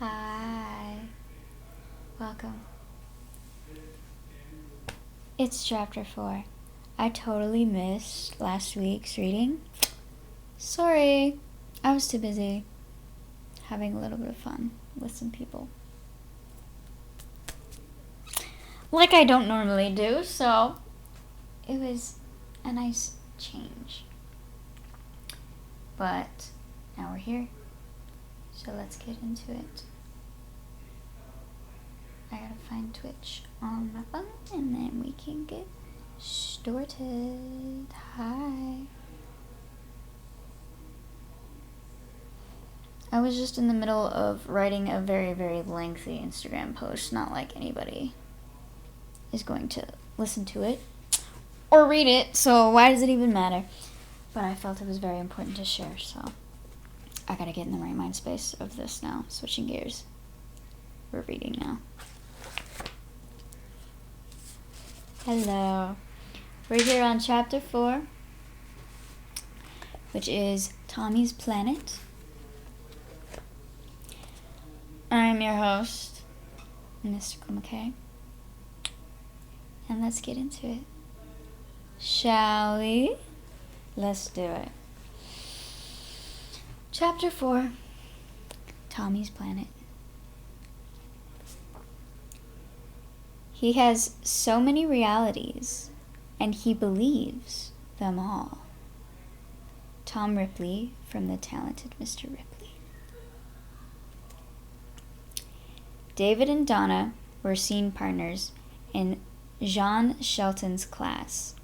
Hi. Welcome. It's chapter 4. I totally missed last week's reading. Sorry. I was too busy having a little bit of fun with some people. Like I don't normally do, so it was a nice change. But now we're here. So let's get into it. I gotta find Twitch on my phone and then we can get started. Hi. I was just in the middle of writing a very, very lengthy Instagram post. Not like anybody is going to listen to it or read it, so why does it even matter? But I felt it was very important to share, so I gotta get in the right mind space of this now. Switching gears. We're reading now. Hello. We're here on chapter 4, which is Tommy's Planet. I'm your host, Mystical McKay. And let's get into it. Shall we? Let's do it. Chapter 4, Tommy's Planet. He has so many realities, and he believes them all. Tom Ripley from The Talented Mr. Ripley. David and Donna were scene partners in Jean Shelton's class,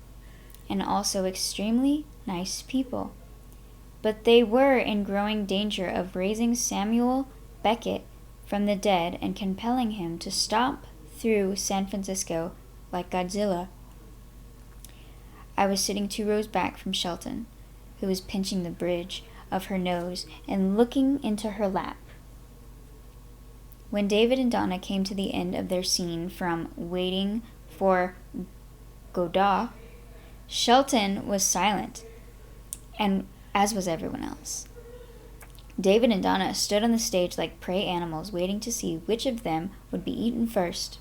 and also extremely nice people. But they were in growing danger of raising Samuel Beckett from the dead and compelling him to stomp through San Francisco like Godzilla. I was sitting 2 rows back from Shelton, who was pinching the bridge of her nose and looking into her lap. When David and Donna came to the end of their scene from Waiting for Godot, Shelton was silent, and as was everyone else. David and Donna stood on the stage like prey animals, waiting to see which of them would be eaten first.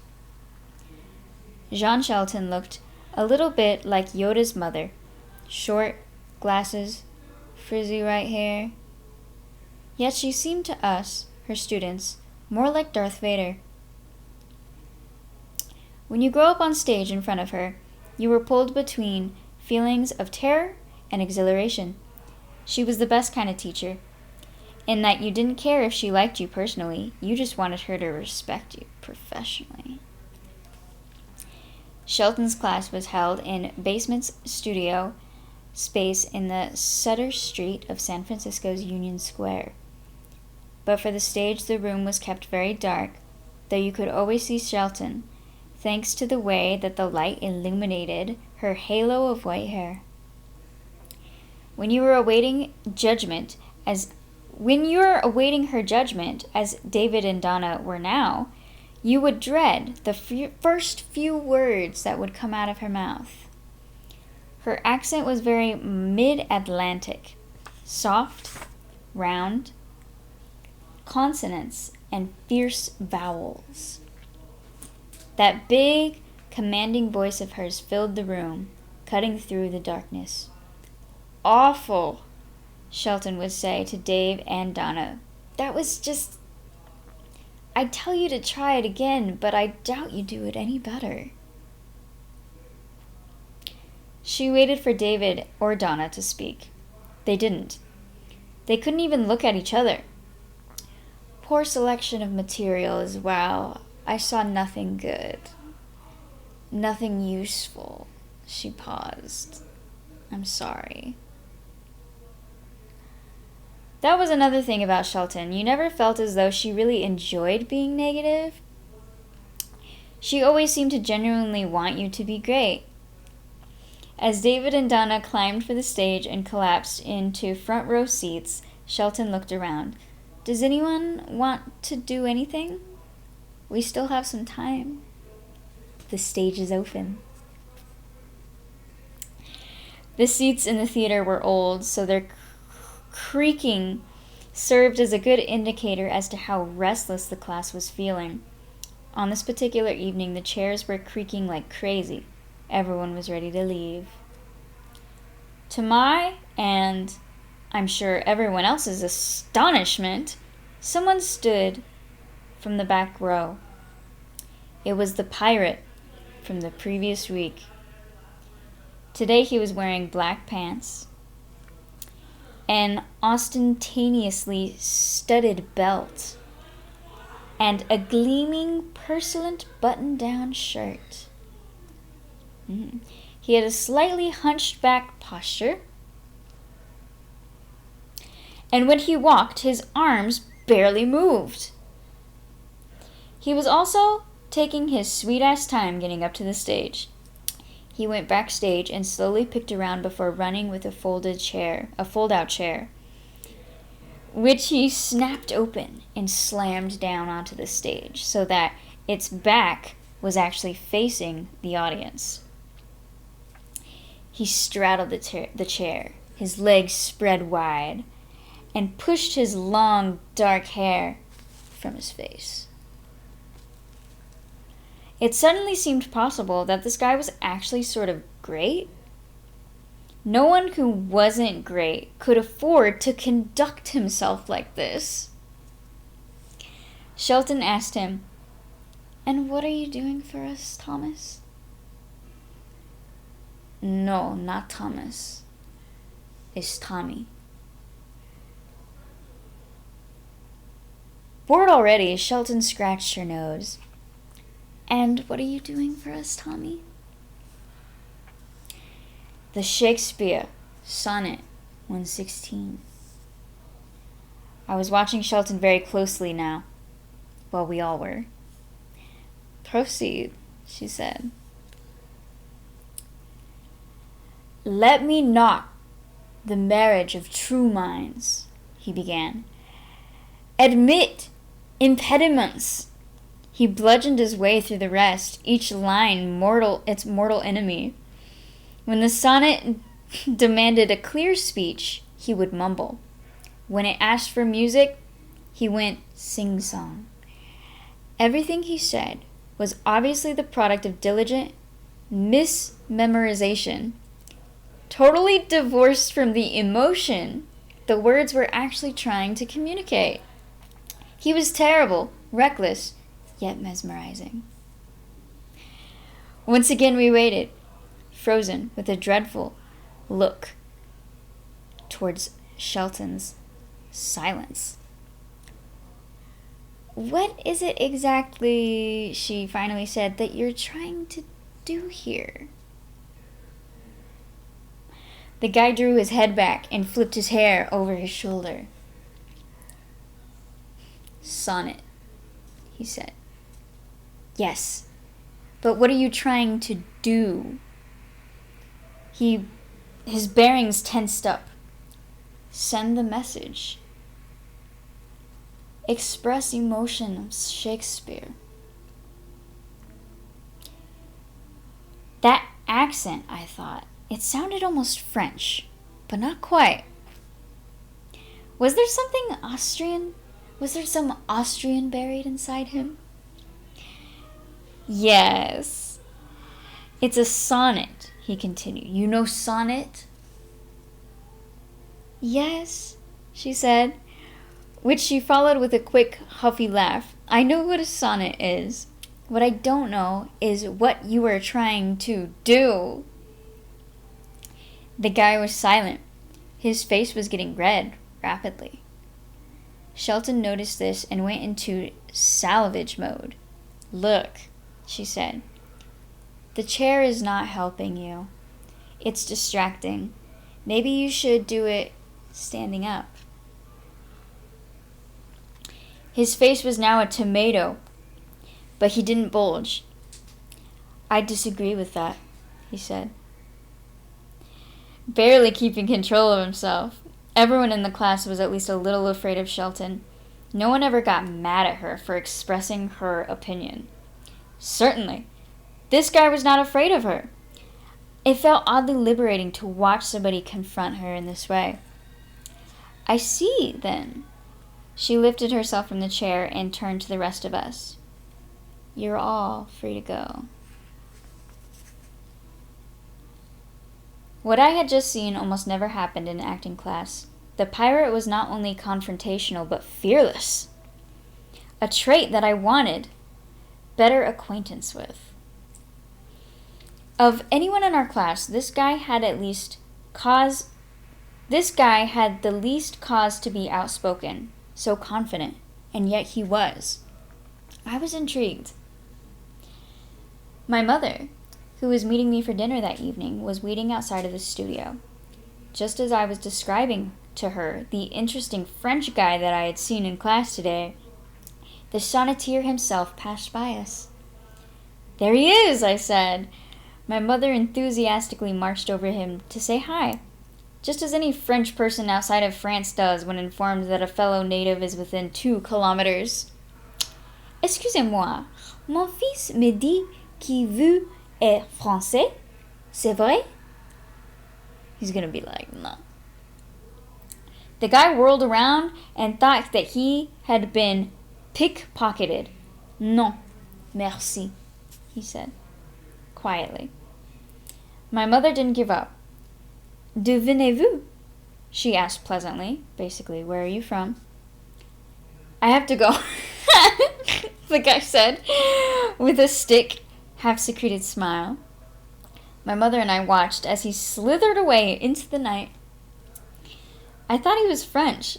Jean Shelton looked a little bit like Yoda's mother. Short, glasses, frizzy white hair. Yet she seemed to us, her students, more like Darth Vader. When you grow up on stage in front of her, you were pulled between feelings of terror and exhilaration. She was the best kind of teacher, in that you didn't care if she liked you personally, you just wanted her to respect you professionally. Shelton's class was held in Basement's studio space in the Sutter Street of San Francisco's Union Square. But for the stage, the room was kept very dark, though you could always see Shelton, thanks to the way that the light illuminated her halo of white hair. When you were awaiting her judgment, as David and Donna were now, you would dread the first few words that would come out of her mouth. Her accent was very mid-Atlantic, soft, round, consonants, and fierce vowels. That big, commanding voice of hers filled the room, cutting through the darkness. Awful, Shelton would say to Dave and Donna. That was just... I'd tell you to try it again, but I doubt you'd do it any better. She waited for David or Donna to speak. They didn't. They couldn't even look at each other. Poor selection of material as well. I saw nothing good. Nothing useful. She paused. I'm sorry. That was another thing about Shelton. You never felt as though she really enjoyed being negative. She always seemed to genuinely want you to be great. As David and Donna climbed for the stage and collapsed into front row seats, Shelton looked around. Does anyone want to do anything? We still have some time. The stage is open. The seats in the theater were old, so their creaking served as a good indicator as to how restless the class was feeling. On this particular evening, the chairs were creaking like crazy. Everyone was ready to leave. To my, and I'm sure everyone else's astonishment, someone stood from the back row. It was the pirate from the previous week. Today he was wearing black pants, an ostentatiously studded belt, and a gleaming porcelain button-down shirt. He had a slightly hunched back posture, and when he walked, his arms barely moved. He was also taking his sweet-ass time getting up to the stage. He went backstage and slowly picked around before running with a fold-out chair, which he snapped open and slammed down onto the stage so that its back was actually facing the audience. He straddled the chair, his legs spread wide, and pushed his long, dark hair from his face. It suddenly seemed possible that this guy was actually sort of great. No one who wasn't great could afford to conduct himself like this. Shelton asked him, "And what are you doing for us, Thomas?" "No, not Thomas. It's Tommy." Bored already, Shelton scratched her nose. "And what are you doing for us, Tommy?" "The Shakespeare, Sonnet 116. I was watching Shelton very closely now. Well, we all were. "Proceed," she said. "Let me knock the marriage of true minds," he began. "Admit impediments." He bludgeoned his way through the rest, each line its mortal enemy. When the sonnet demanded a clear speech, he would mumble. When it asked for music, he went sing-song. Everything he said was obviously the product of diligent mismemorization. Totally divorced from the emotion the words were actually trying to communicate. He was terrible, reckless, yet mesmerizing. Once again we waited, frozen with a dreadful look towards Shelton's silence. "What is it exactly," she finally said, "that you're trying to do here?" The guy drew his head back and flipped his hair over his shoulder. "Sonnet," he said. "Yes, but what are you trying to do?" His bearings tensed up. "Send the message. Express emotion of Shakespeare." That accent, I thought, it sounded almost French, but not quite. Was there something Austrian? Was there some Austrian buried inside him? "Yes. It's a sonnet," he continued. "You know sonnet?" "Yes," she said, which she followed with a quick, huffy laugh. "I know what a sonnet is. What I don't know is what you are trying to do." The guy was silent. His face was getting red rapidly. Shelton noticed this and went into salvage mode. "Look," she said. "The chair is not helping you. It's distracting. Maybe you should do it standing up." His face was now a tomato, but he didn't bulge. "I disagree with that," he said, barely keeping control of himself. Everyone in the class was at least a little afraid of Shelton. No one ever got mad at her for expressing her opinion. Certainly, this guy was not afraid of her. It felt oddly liberating to watch somebody confront her in this way. "I see, then. She lifted herself from the chair and turned to the rest of us. "You're all free to go." What I had just seen almost never happened in acting class. The pirate was not only confrontational, but fearless. A trait that I wanted better acquaintance with. Of anyone in our class, this guy had the least cause to be outspoken, so confident, and yet he was. I was intrigued. My mother, who was meeting me for dinner that evening, was waiting outside of the studio. Just as I was describing to her the interesting French guy that I had seen in class today, the sonneteer himself passed by us. "There he is," I said. My mother enthusiastically marched over him to say hi, just as any French person outside of France does when informed that a fellow native is within 2 kilometers. "Excusez-moi, mon fils me dit que vous êtes français, c'est vrai?" He's gonna be like, "No." The guy whirled around and thought that he had been pickpocketed. "Non, merci," he said, quietly. My mother didn't give up. "D'où venez-vous?" she asked pleasantly. Basically, where are you from? "I have to go," the guy said, with a stick, half-secreted smile. My mother and I watched as he slithered away into the night. "I thought he was French,"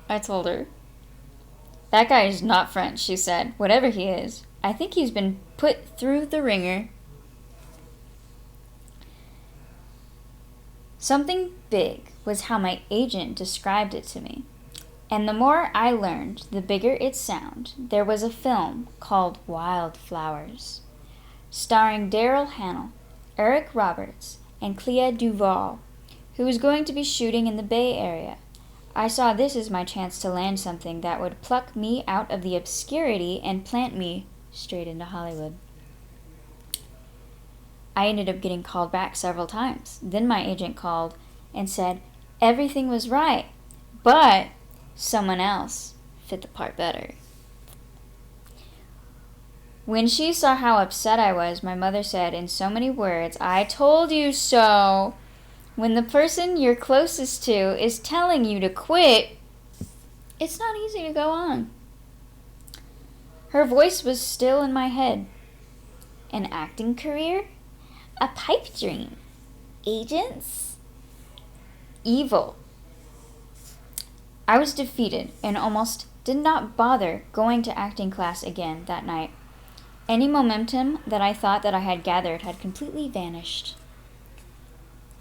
I told her. "That guy is not French," she said. "Whatever he is, I think he's been put through the ringer." Something big was how my agent described it to me. And the more I learned, the bigger it sounded. There was a film called Wildflowers, starring Daryl Hannah, Eric Roberts, and Clea Duvall, who was going to be shooting in the Bay Area. I saw this as my chance to land something that would pluck me out of the obscurity and plant me straight into Hollywood. I ended up getting called back several times. Then my agent called and said everything was right, but someone else fit the part better. When she saw how upset I was, my mother said in so many words, "I told you so. When the person you're closest to is telling you to quit, it's not easy to go on." Her voice was still in my head. An acting career? A pipe dream? Agents? Evil. I was defeated and almost did not bother going to acting class again that night. Any momentum that I thought that I had gathered had completely vanished.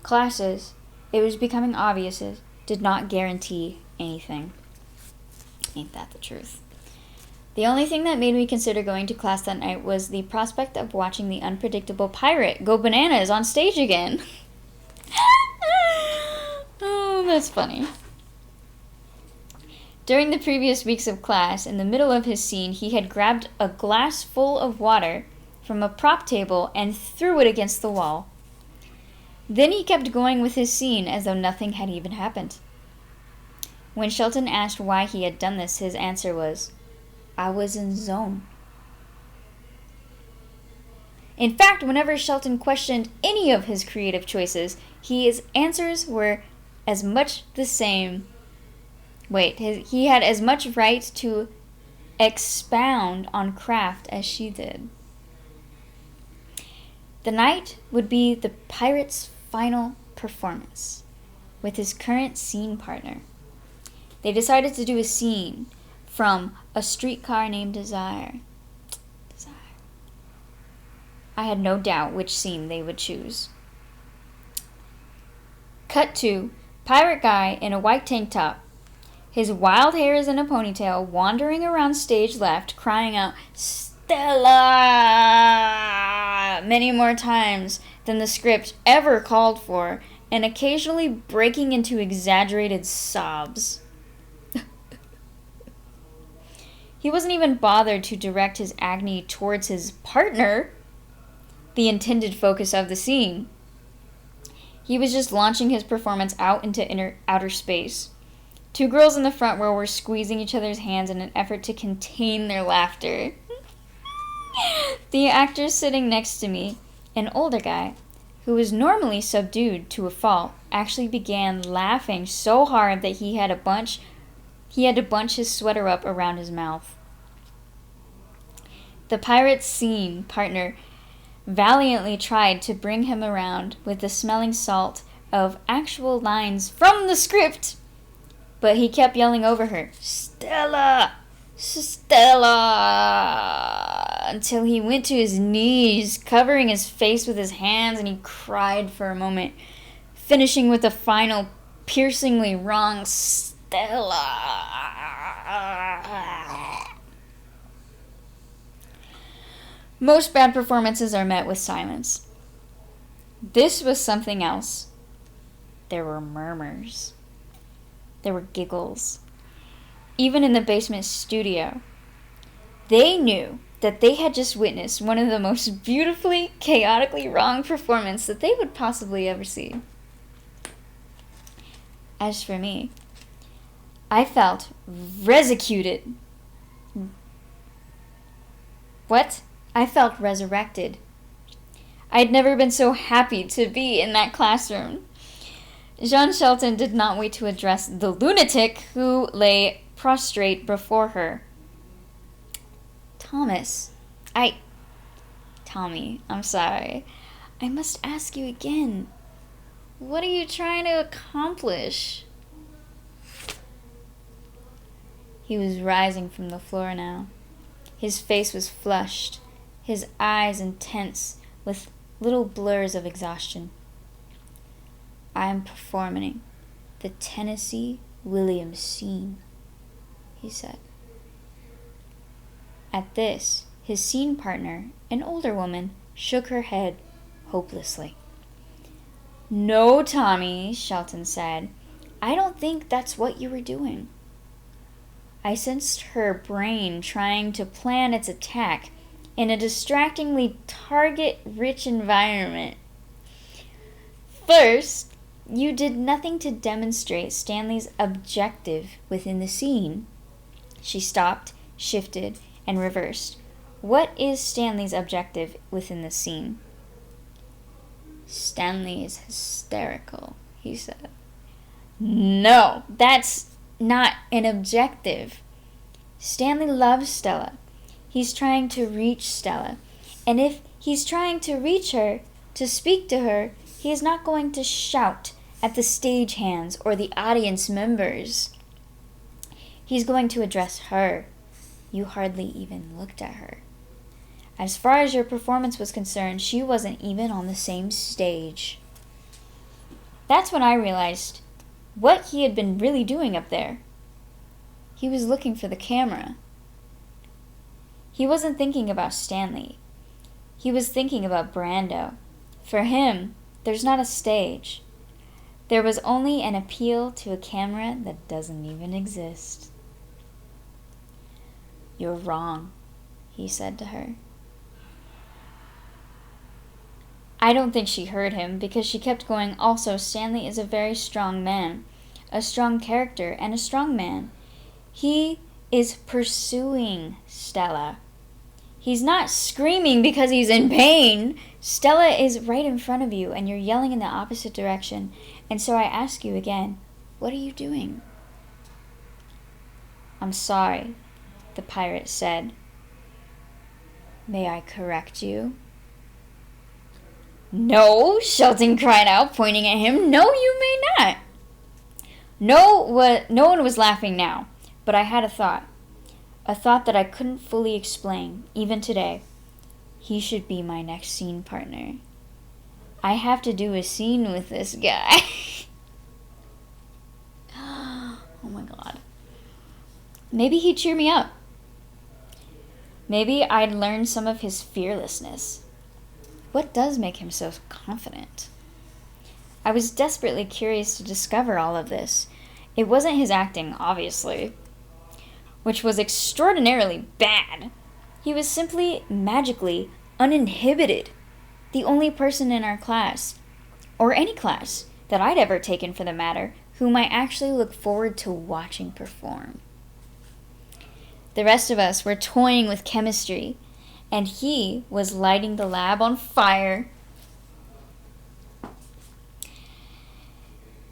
Classes, it was becoming obvious, did not guarantee anything. Ain't that the truth? The only thing that made me consider going to class that night was the prospect of watching the unpredictable pirate go bananas on stage again. Oh, that's funny. During the previous weeks of class, in the middle of his scene, he had grabbed a glass full of water from a prop table and threw it against the wall. Then he kept going with his scene as though nothing had even happened. When Shelton asked why he had done this, his answer was, "I was in zone." In fact, whenever Shelton questioned any of his creative choices, his answers were as much the same. He had as much right to expound on craft as she did. The night would be the pirate's final performance with his current scene partner. They decided to do a scene from A Streetcar Named Desire. I had no doubt which scene they would choose. Cut to pirate guy in a white tank top. His wild hair is in a ponytail, wandering around stage left, crying out, "Stella!" many more times than the script ever called for, and occasionally breaking into exaggerated sobs. He wasn't even bothered to direct his agony towards his partner, the intended focus of the scene. He was just launching his performance out into outer space, Two girls in the front row were squeezing each other's hands in an effort to contain their laughter. The actor sitting next to me, an older guy, who was normally subdued to a fault, actually began laughing so hard that he had to bunch his sweater up around his mouth. The pirate's scene partner valiantly tried to bring him around with the smelling salt of actual lines from the script, but he kept yelling over her, "Stella! Stella!" until he went to his knees, covering his face with his hands, and he cried for a moment, finishing with a final piercingly wrong "Stella." Most bad performances are met with silence. This was something else. There were murmurs. There were giggles. Even in the basement studio, they knew that they had just witnessed one of the most beautifully, chaotically wrong performances that they would possibly ever see. As for me, I felt resurrected. What? I felt resurrected. I'd never been so happy to be in that classroom. Jean Shelton did not wait to address the lunatic who lay prostrate before her. Tommy, I'm sorry. I must ask you again. What are you trying to accomplish? He was rising from the floor now. His face was flushed, his eyes intense with little blurs of exhaustion. I am performing the Tennessee Williams scene, he said. At this, his scene partner, an older woman, shook her head hopelessly. "No, Tommy," Shelton said. "I don't think that's what you were doing." I sensed her brain trying to plan its attack in a distractingly target-rich environment. "First, you did nothing to demonstrate Stanley's objective within the scene." She stopped, shifted, and reversed. "What is Stanley's objective within the scene?" "Stanley is hysterical," he said. "No, that's not an objective. Stanley loves Stella. He's trying to reach Stella. And if he's trying to reach her, to speak to her, he is not going to shout at the stagehands or the audience members. He's going to address her. You hardly even looked at her. As far as your performance was concerned, she wasn't even on the same stage." That's when I realized what he had been really doing up there. He was looking for the camera. He wasn't thinking about Stanley. He was thinking about Brando. For him, there's not a stage. There was only an appeal to a camera that doesn't even exist. "You're wrong," he said to her. I don't think she heard him because she kept going. "Also, Stanley is a very strong man, a strong character, and a strong man. He is pursuing Stella. He's not screaming because he's in pain. Stella is right in front of you, and you're yelling in the opposite direction. And so I ask you again, what are you doing?" "I'm sorry," the pirate said. "May I correct you?" "No," Shelton cried out, pointing at him. "No, you may not." No one was laughing now, but I had a thought that I couldn't fully explain, even today. He should be my next scene partner. I have to do a scene with this guy. Oh my God. Maybe he'd cheer me up. Maybe I'd learn some of his fearlessness. What does make him so confident? I was desperately curious to discover all of this. It wasn't his acting, obviously, which was extraordinarily bad. He was simply magically uninhibited. The only person in our class, or any class that I'd ever taken for the matter, whom I actually look forward to watching perform. The rest of us were toying with chemistry, and he was lighting the lab on fire.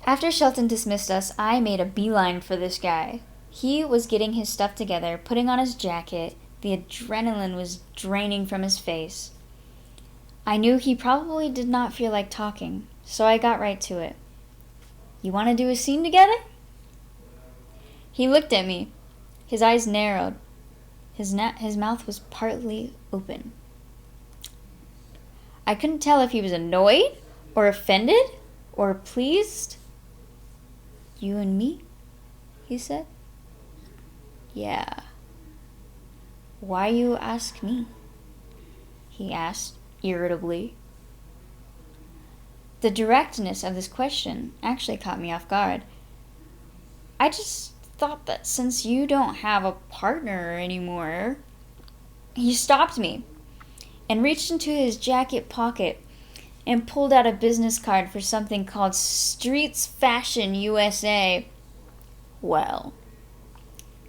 After Shelton dismissed us, I made a beeline for this guy. He was getting his stuff together, putting on his jacket. The adrenaline was draining from his face. I knew he probably did not feel like talking, so I got right to it. You want to do a scene together? He looked at me. His eyes narrowed. His mouth was partly open. I couldn't tell if he was annoyed, or offended, or pleased. You and me? He said. Yeah. Why you ask me? He asked, irritably. The directness of this question actually caught me off guard. I just thought that since you don't have a partner anymore... He stopped me and reached into his jacket pocket and pulled out a business card for something called Streets Fashion USA. Well,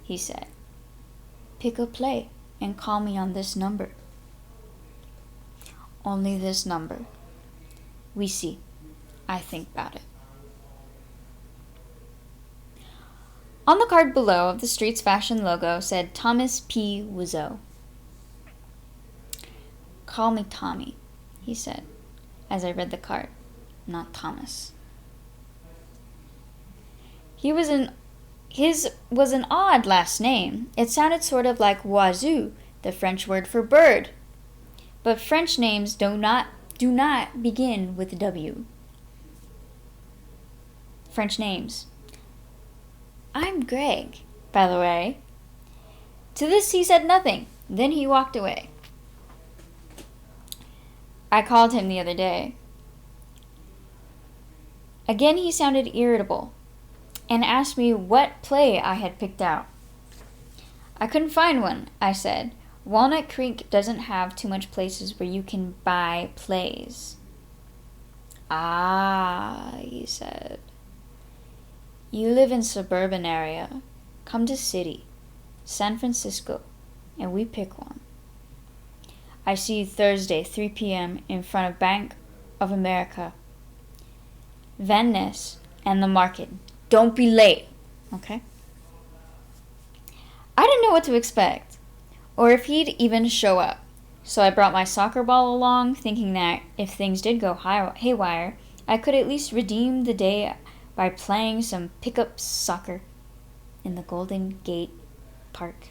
he said, pick a play and call me on this number. Only this number. We see. I think about it. On the card below of the Streets Fashion logo said Thomas P. Wiseau. Call me Tommy, he said, as I read the card, not Thomas. His was an odd last name. It sounded sort of like oiseau, the French word for bird. But French names do not begin with W. French names. I'm Greg, by the way. To this he said nothing. Then he walked away. I called him the other day. Again he sounded irritable and asked me what play I had picked out. I couldn't find one, I said. Walnut Creek doesn't have too much places where you can buy plays. Ah, he said. You live in suburban area. Come to city, San Francisco, and we pick one. I see you Thursday, 3 p.m. in front of Bank of America. Van Ness and the market. Don't be late, okay? I didn't know what to expect, or if he'd even show up. So I brought my soccer ball along, thinking that if things did go haywire, I could at least redeem the day by playing some pickup soccer in the Golden Gate Park.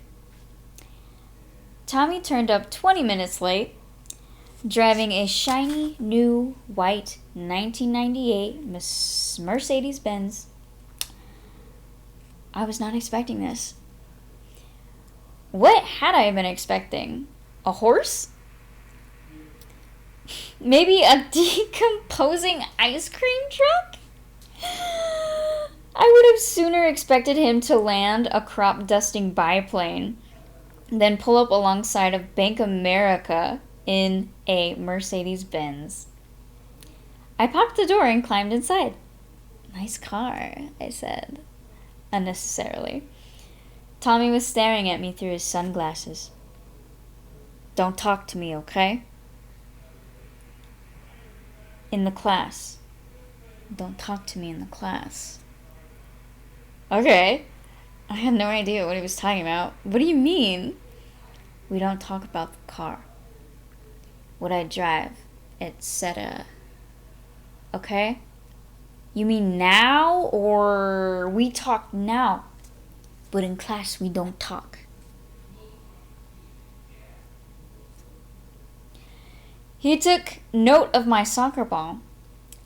Tommy turned up 20 minutes late, driving a shiny, new, white 1998 Mercedes-Benz. I was not expecting this. What had I been expecting? A horse? Maybe a decomposing ice cream truck? I would have sooner expected him to land a crop-dusting biplane than pull up alongside of Bank America in a Mercedes-Benz. I popped the door and climbed inside. Nice car, I said, unnecessarily. Tommy was staring at me through his sunglasses. Don't talk to me, okay? In the class. Don't talk to me in the class. Okay. I had no idea what he was talking about. What do you mean? We don't talk about the car. What I drive, etc. Okay? You mean now, or we talk now, but in class we don't talk? He took note of my soccer ball,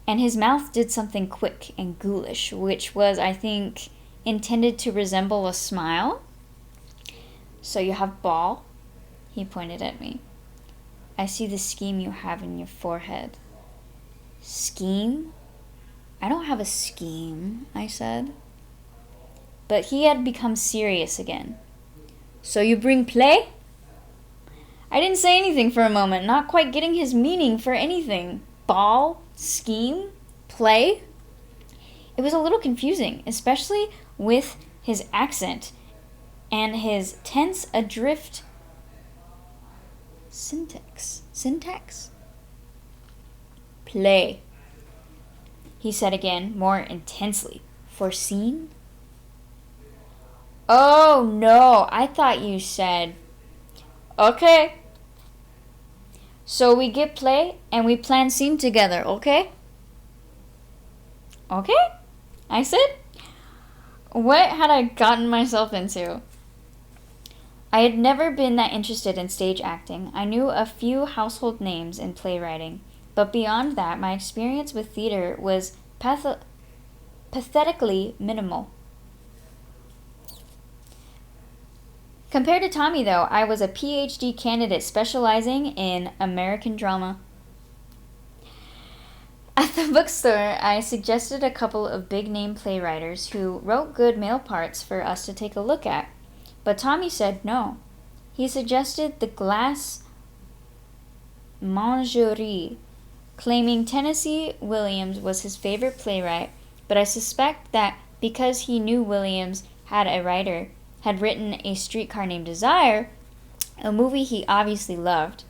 and his mouth did something quick and ghoulish, which was, I think, intended to resemble a smile. So you have ball? He pointed at me. I see the scheme you have in your forehead. Scheme? I don't have a scheme, I said. But he had become serious again. So you bring play? I didn't say anything for a moment, not quite getting his meaning for anything. Ball? Scheme? Play? It was a little confusing, especially with his accent and his tense adrift syntax. Play, he said again, more intensely. Foreseen? Oh, no, I thought you said. Okay. So we get play and we plan scene together, okay? Okay? I said. What had I gotten myself into? I had never been that interested in stage acting. I knew a few household names in playwriting, but beyond that, my experience with theater was pathetically minimal. Compared to Tommy, though, I was a PhD candidate specializing in American drama. At the bookstore, I suggested a couple of big-name playwriters who wrote good male parts for us to take a look at, but Tommy said no. He suggested the Glass Menagerie, claiming Tennessee Williams was his favorite playwright, but I suspect that because he knew Williams had written A Streetcar Named Desire, a movie he obviously loved.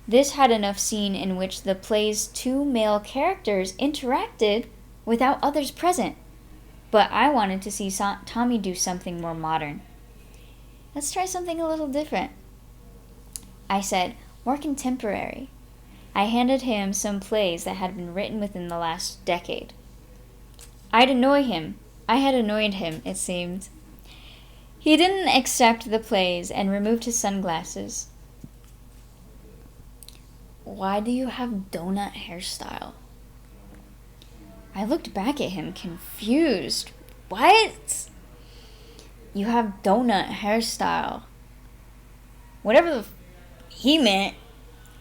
This had enough scene in which the play's two male characters interacted without others present, but I wanted to see Tommy do something more modern. Let's try something a little different, I said, more contemporary. I handed him some plays that had been written within the last decade. I had annoyed him, it seemed. He didn't accept the plays and removed his sunglasses. Why do you have donut hairstyle? I looked back at him, confused. What? You have donut hairstyle. Whatever he meant.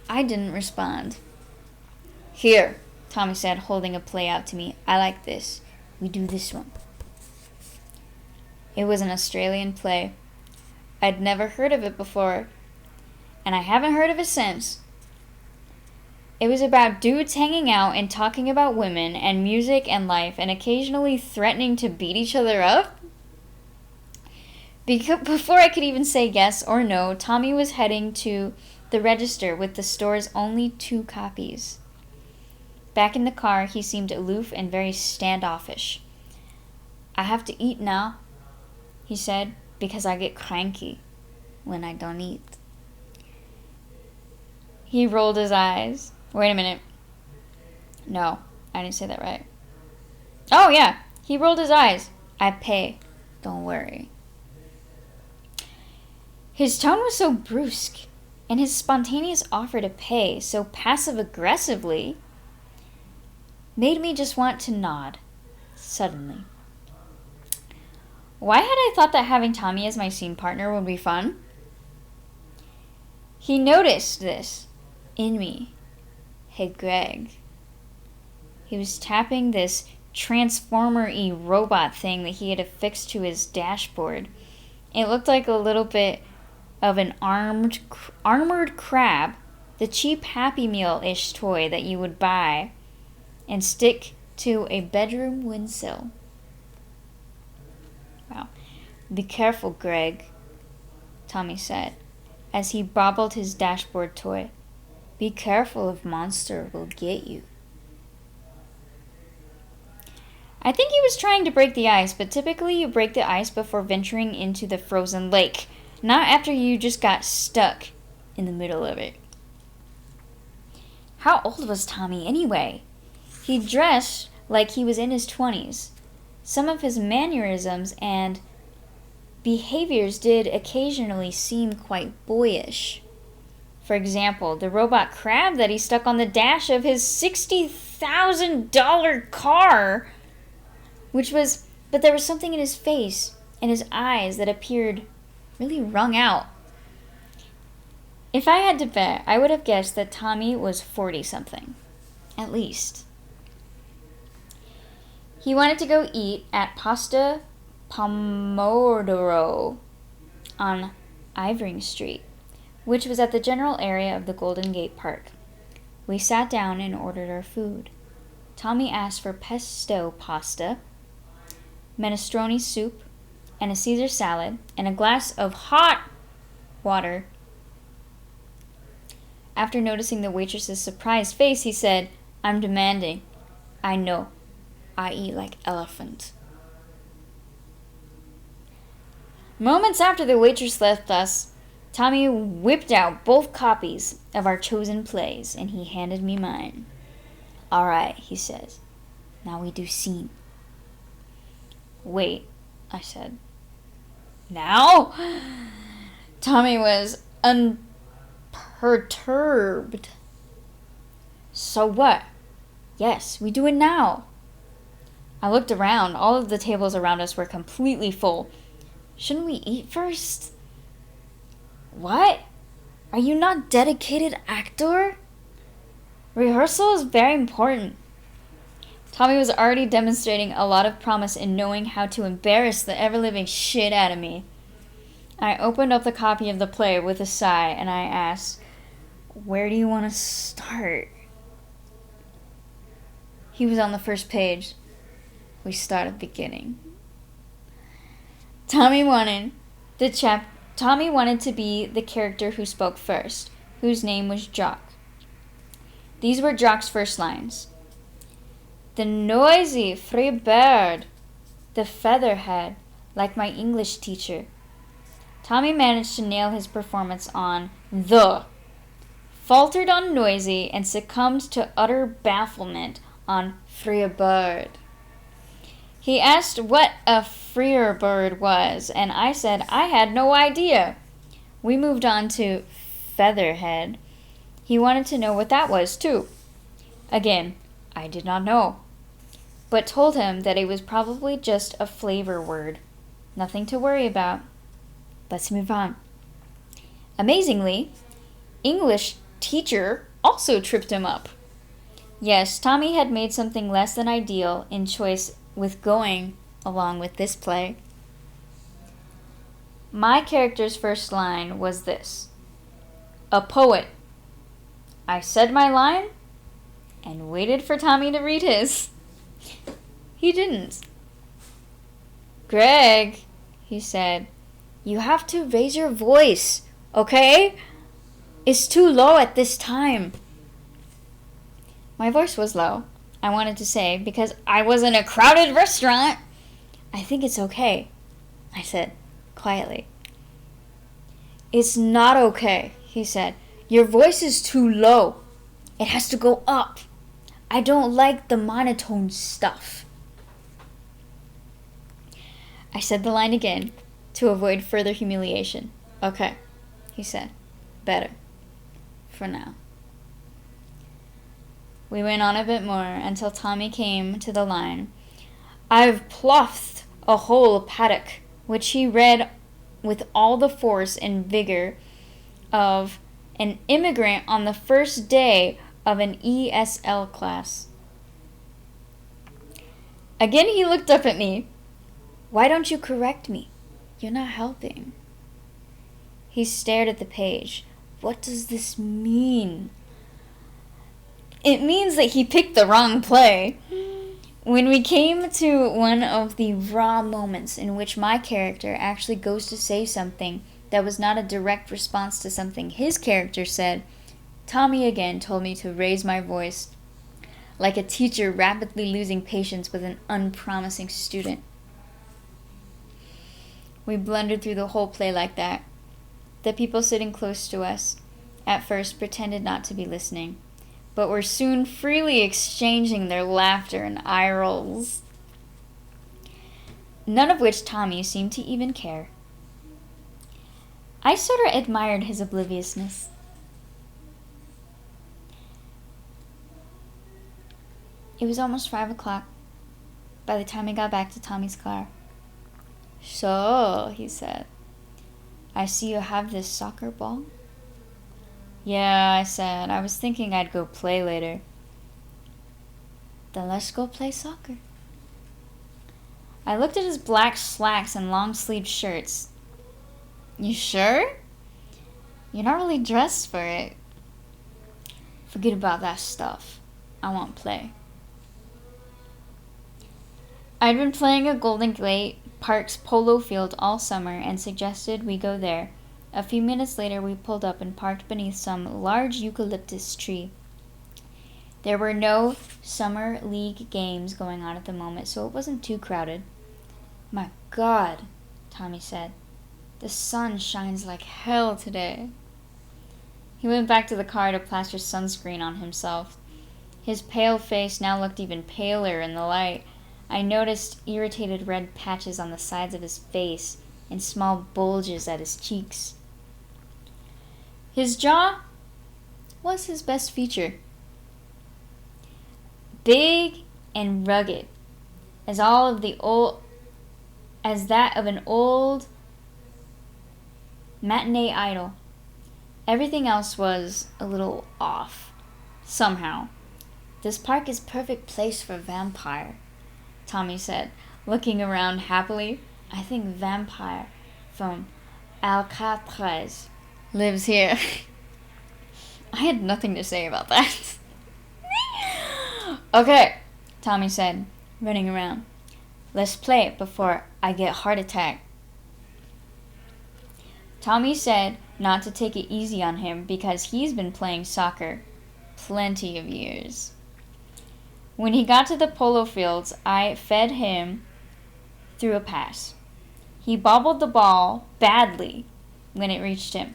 I didn't respond. Here, Tommy said, holding a play out to me. I like this. We do this one. It was an Australian play. I'd never heard of it before, and I haven't heard of it since. It was about dudes hanging out and talking about women and music and life and occasionally threatening to beat each other up. Before I could even say yes or no, Tommy was heading to the register with the store's only 2 copies. Back in the car, he seemed aloof and very standoffish. I have to eat now, he said, because I get cranky when I don't eat. He rolled his eyes. Wait a minute. No, I didn't say that right. Oh, yeah. He rolled his eyes. I pay. Don't worry. His tone was so brusque, and his spontaneous offer to pay so passive-aggressively made me just want to nod, suddenly. Why had I thought that having Tommy as my scene partner would be fun? He noticed this in me. Hey, Greg. He was tapping this transformer-y robot thing that he had affixed to his dashboard. It looked like a little bit of an armored crab, the cheap Happy Meal-ish toy that you would buy and stick to a bedroom windowsill. Wow. Be careful, Greg, Tommy said, as he bobbled his dashboard toy. Be careful if Monster will get you. I think he was trying to break the ice, but typically you break the ice before venturing into the frozen lake, not after you just got stuck in the middle of it. How old was Tommy anyway? He dressed like he was in his 20s. Some of his mannerisms and behaviors did occasionally seem quite boyish. For example, the robot crab that he stuck on the dash of his $60,000 car, but there was something in his face and his eyes that appeared really wrung out. If I had to bet, I would have guessed that Tommy was 40-something, at least. He wanted to go eat at Pasta Pomodoro on Ivering Street, which was at the general area of the Golden Gate Park. We sat down and ordered our food. Tommy asked for pesto pasta, minestrone soup, and a Caesar salad, and a glass of hot water. After noticing the waitress's surprised face, he said, "I'm demanding. I know. I eat like elephant." Moments after the waitress left us, Tommy whipped out both copies of our chosen plays, and he handed me mine. "All right," he says. "Now we do scene." "Wait," I said. "Now?" Tommy was unperturbed. "So what? Yes, we do it now." I looked around. All of the tables around us were completely full. "Shouldn't we eat first?" "What? Are you not dedicated actor? Rehearsal is very important." Tommy was already demonstrating a lot of promise in knowing how to embarrass the ever-living shit out of me. I opened up the copy of the play with a sigh, and I asked, "Where do you want to start?" He was on the first page. We start at the beginning. Tommy wanted to be the character who spoke first, whose name was Jock. These were Jock's first lines. "The noisy free bird, the featherhead, like my English teacher." Tommy managed to nail his performance on the, faltered on noisy, and succumbed to utter bafflement on free bird. He asked what a freer bird was, and I said I had no idea. We moved on to featherhead. He wanted to know what that was, too. Again, I did not know, but told him that it was probably just a flavor word. Nothing to worry about. Let's move on. Amazingly, English teacher also tripped him up. Yes, Tommy had made something less than ideal in choice with going along with this play. My character's first line was this: "A poet." I said my line and waited for Tommy to read his. He didn't. "Greg," he said, "you have to raise your voice, okay? It's too low at this time." My voice was low, I wanted to say, because I was in a crowded restaurant. "I think it's okay," I said, quietly. "It's not okay," he said. "Your voice is too low. It has to go up. I don't like the monotone stuff." I said the line again to avoid further humiliation. "Okay," he said. "Better. For now." We went on a bit more until Tommy came to the line, "I've ploughed a whole paddock," which he read with all the force and vigor of an immigrant on the first day of an ESL class. Again he looked up at me. "Why don't you correct me? You're not helping." He stared at the page. What does this mean? It means that he picked the wrong play. When we came to one of the raw moments in which my character actually goes to say something that was not a direct response to something his character said, Tommy again told me to raise my voice, like a teacher rapidly losing patience with an unpromising student. We blundered through the whole play like that. The people sitting close to us at first pretended not to be listening, but were soon freely exchanging their laughter and eye rolls, none of which Tommy seemed to even care. I sort of admired his obliviousness. It was almost 5 o'clock by the time I got back to Tommy's car. "So," he said, "I see you have this soccer ball." "Yeah," I said, "I was thinking I'd go play later." "Then let's go play soccer." I looked at his black slacks and long-sleeved shirts. "You sure? You're not really dressed for it." "Forget about that stuff. I want play." I'd been playing at Golden Gate Park's polo field all summer and suggested we go there. A few minutes later, we pulled up and parked beneath some large eucalyptus tree. There were no summer league games going on at the moment, so it wasn't too crowded. My God, Tommy said. The sun shines like hell today. He went back to the car to plaster sunscreen on himself. His pale face now looked even paler in the light. I noticed irritated red patches on the sides of his face and small bulges at his cheeks. His jaw was his best feature. Big and rugged, as that of an old matinee idol. Everything else was a little off, somehow. This park is perfect place for vampire, Tommy said, looking around happily. I think vampire from Alcatraz lives here. I had nothing to say about that. Okay, Tommy said, running around. Let's play it before I get heart attack. Tommy said not to take it easy on him because he's been playing soccer plenty of years. When he got to the polo fields, I fed him through a pass. He bobbled the ball badly when it reached him.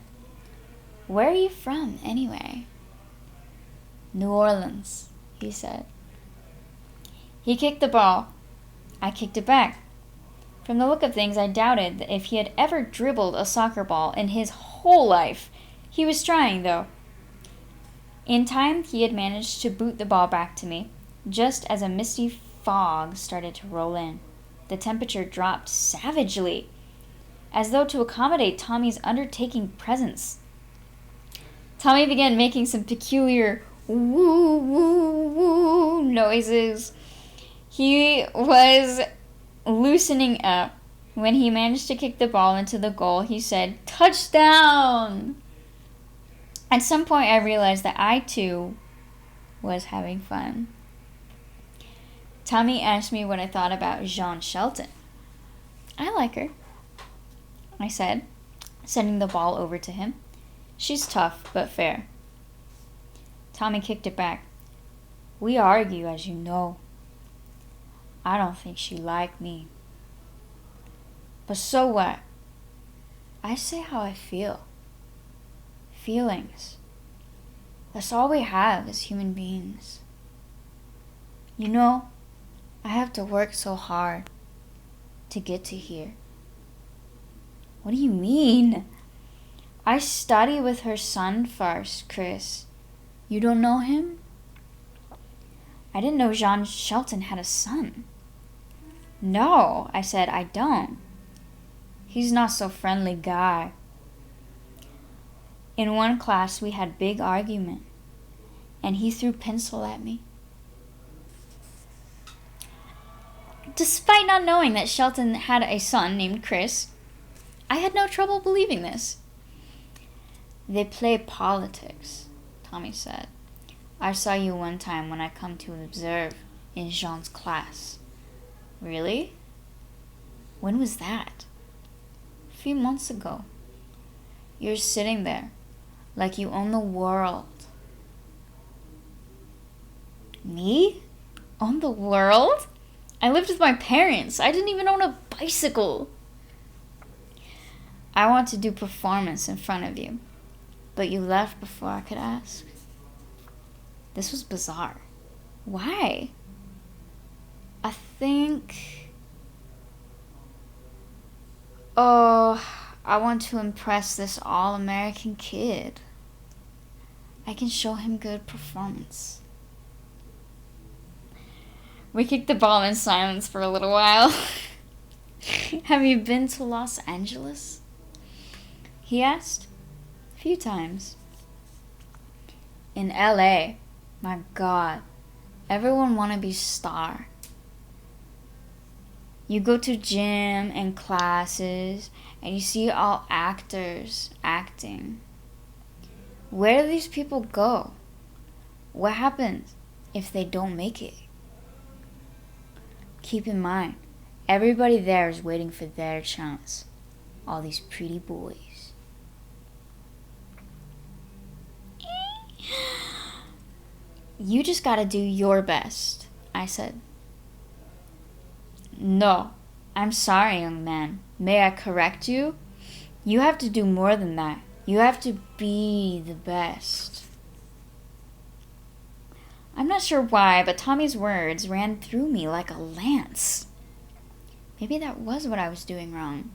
Where are you from, anyway? New Orleans, he said. He kicked the ball. I kicked it back. From the look of things, I doubted that if he had ever dribbled a soccer ball in his whole life. He was trying, though. In time, he had managed to boot the ball back to me, just as a misty fog started to roll in. The temperature dropped savagely, as though to accommodate Tommy's undertaking presence. Tommy began making some peculiar woo, woo, woo noises. He was loosening up. When he managed to kick the ball into the goal, he said, "Touchdown!" At some point, I realized that I, too, was having fun. Tommy asked me what I thought about Jean Shelton. I like her, I said, sending the ball over to him. She's tough, but fair. Tommy kicked it back. We argue, as you know. I don't think she liked me. But so what? I say how I feel. Feelings. That's all we have as human beings. You know, I have to work so hard to get to here. What do you mean? I study with her son first, Chris. You don't know him? I didn't know Jean Shelton had a son. No, I said, I don't. He's not so friendly guy. In one class, we had big argument, and he threw pencil at me. Despite not knowing that Shelton had a son named Chris, I had no trouble believing this. They play politics, Tommy said. I saw you one time when I come to observe in Jean's class. Really? When was that? A few months ago. You're sitting there like you own the world. Me? Own the world? I lived with my parents. I didn't even own a bicycle. I want to do performance in front of you, but you left before I could ask. This was bizarre. Why? I think... I want to impress this all-American kid. I can show him good performance. We kicked the ball in silence for a little while. Have you been to Los Angeles? He asked. A few times. In LA, my God, everyone wanna be star. You go to gym and classes, and you see all actors acting. Where do these people go? What happens if they don't make it? Keep in mind, everybody there is waiting for their chance. All these pretty boys. You just gotta do your best, I said. No, I'm sorry, young man. May I correct you? You have to do more than that. You have to be the best. I'm not sure why, but Tommy's words ran through me like a lance. Maybe that was what I was doing wrong.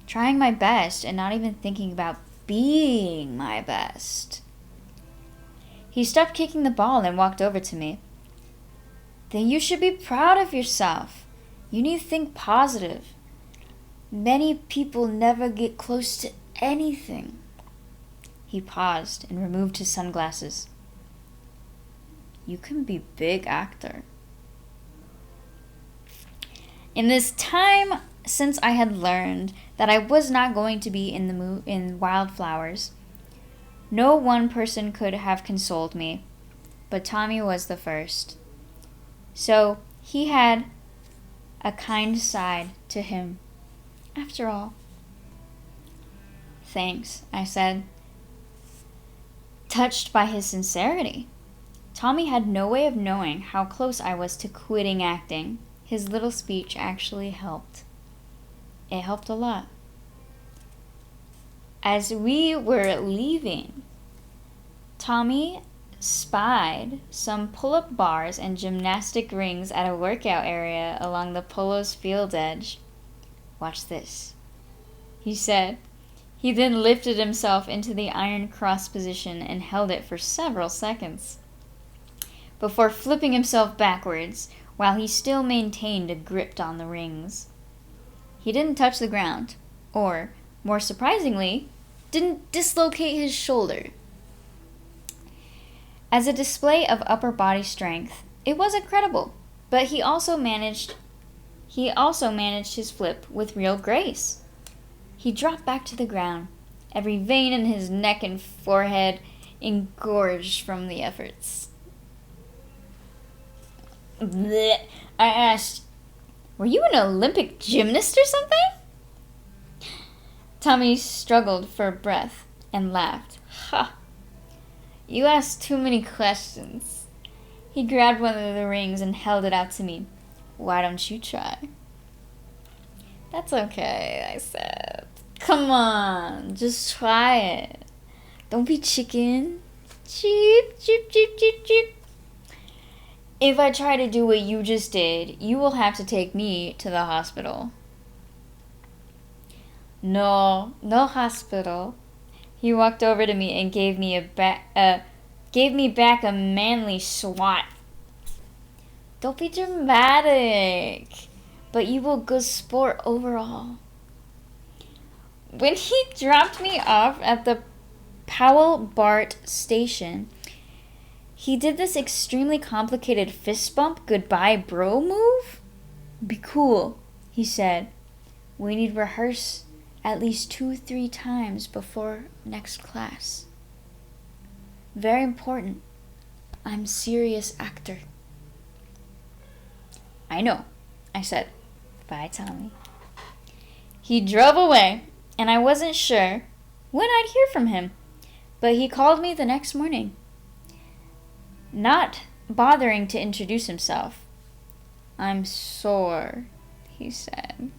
Trying my best and not even thinking about being my best. He stopped kicking the ball and walked over to me. Then you should be proud of yourself. You need to think positive. Many people never get close to anything. He paused and removed his sunglasses. You can be big actor. In this time since I had learned that I was not going to be in Wildflowers, no one person could have consoled me, but Tommy was the first. So he had a kind side to him, after all. Thanks, I said, touched by his sincerity. Tommy had no way of knowing how close I was to quitting acting. His little speech actually helped. It helped a lot. As we were leaving, Tommy spied some pull-up bars and gymnastic rings at a workout area along the Polo's field edge. Watch this, he said. He then lifted himself into the iron cross position and held it for several seconds, before flipping himself backwards while he still maintained a grip on the rings. He didn't touch the ground, or, more surprisingly, didn't dislocate his shoulder. As a display of upper body strength, it was incredible, but he also managed his flip with real grace. He dropped back to the ground, every vein in his neck and forehead engorged from the efforts. Blech. I asked, were you an Olympic gymnast or something? Tommy struggled for breath and laughed. Ha! You asked too many questions. He grabbed one of the rings and held it out to me. Why don't you try? That's okay, I said. Come on, just try it. Don't be chicken. Cheep, cheep, cheep, cheep, cheep. If I try to do what you just did, you will have to take me to the hospital. No hospital. He walked over to me and gave me back a manly swat. Don't be dramatic, but you will good sport overall. When he dropped me off at the Powell Bart station, he did this extremely complicated fist bump goodbye bro move. Be cool, he said. We need to rehearse at least 2-3 times before next class. Very important. I'm serious actor. I know, I said. Bye, Tommy. He drove away, and I wasn't sure when I'd hear from him, but he called me the next morning, not bothering to introduce himself. I'm sore, he said.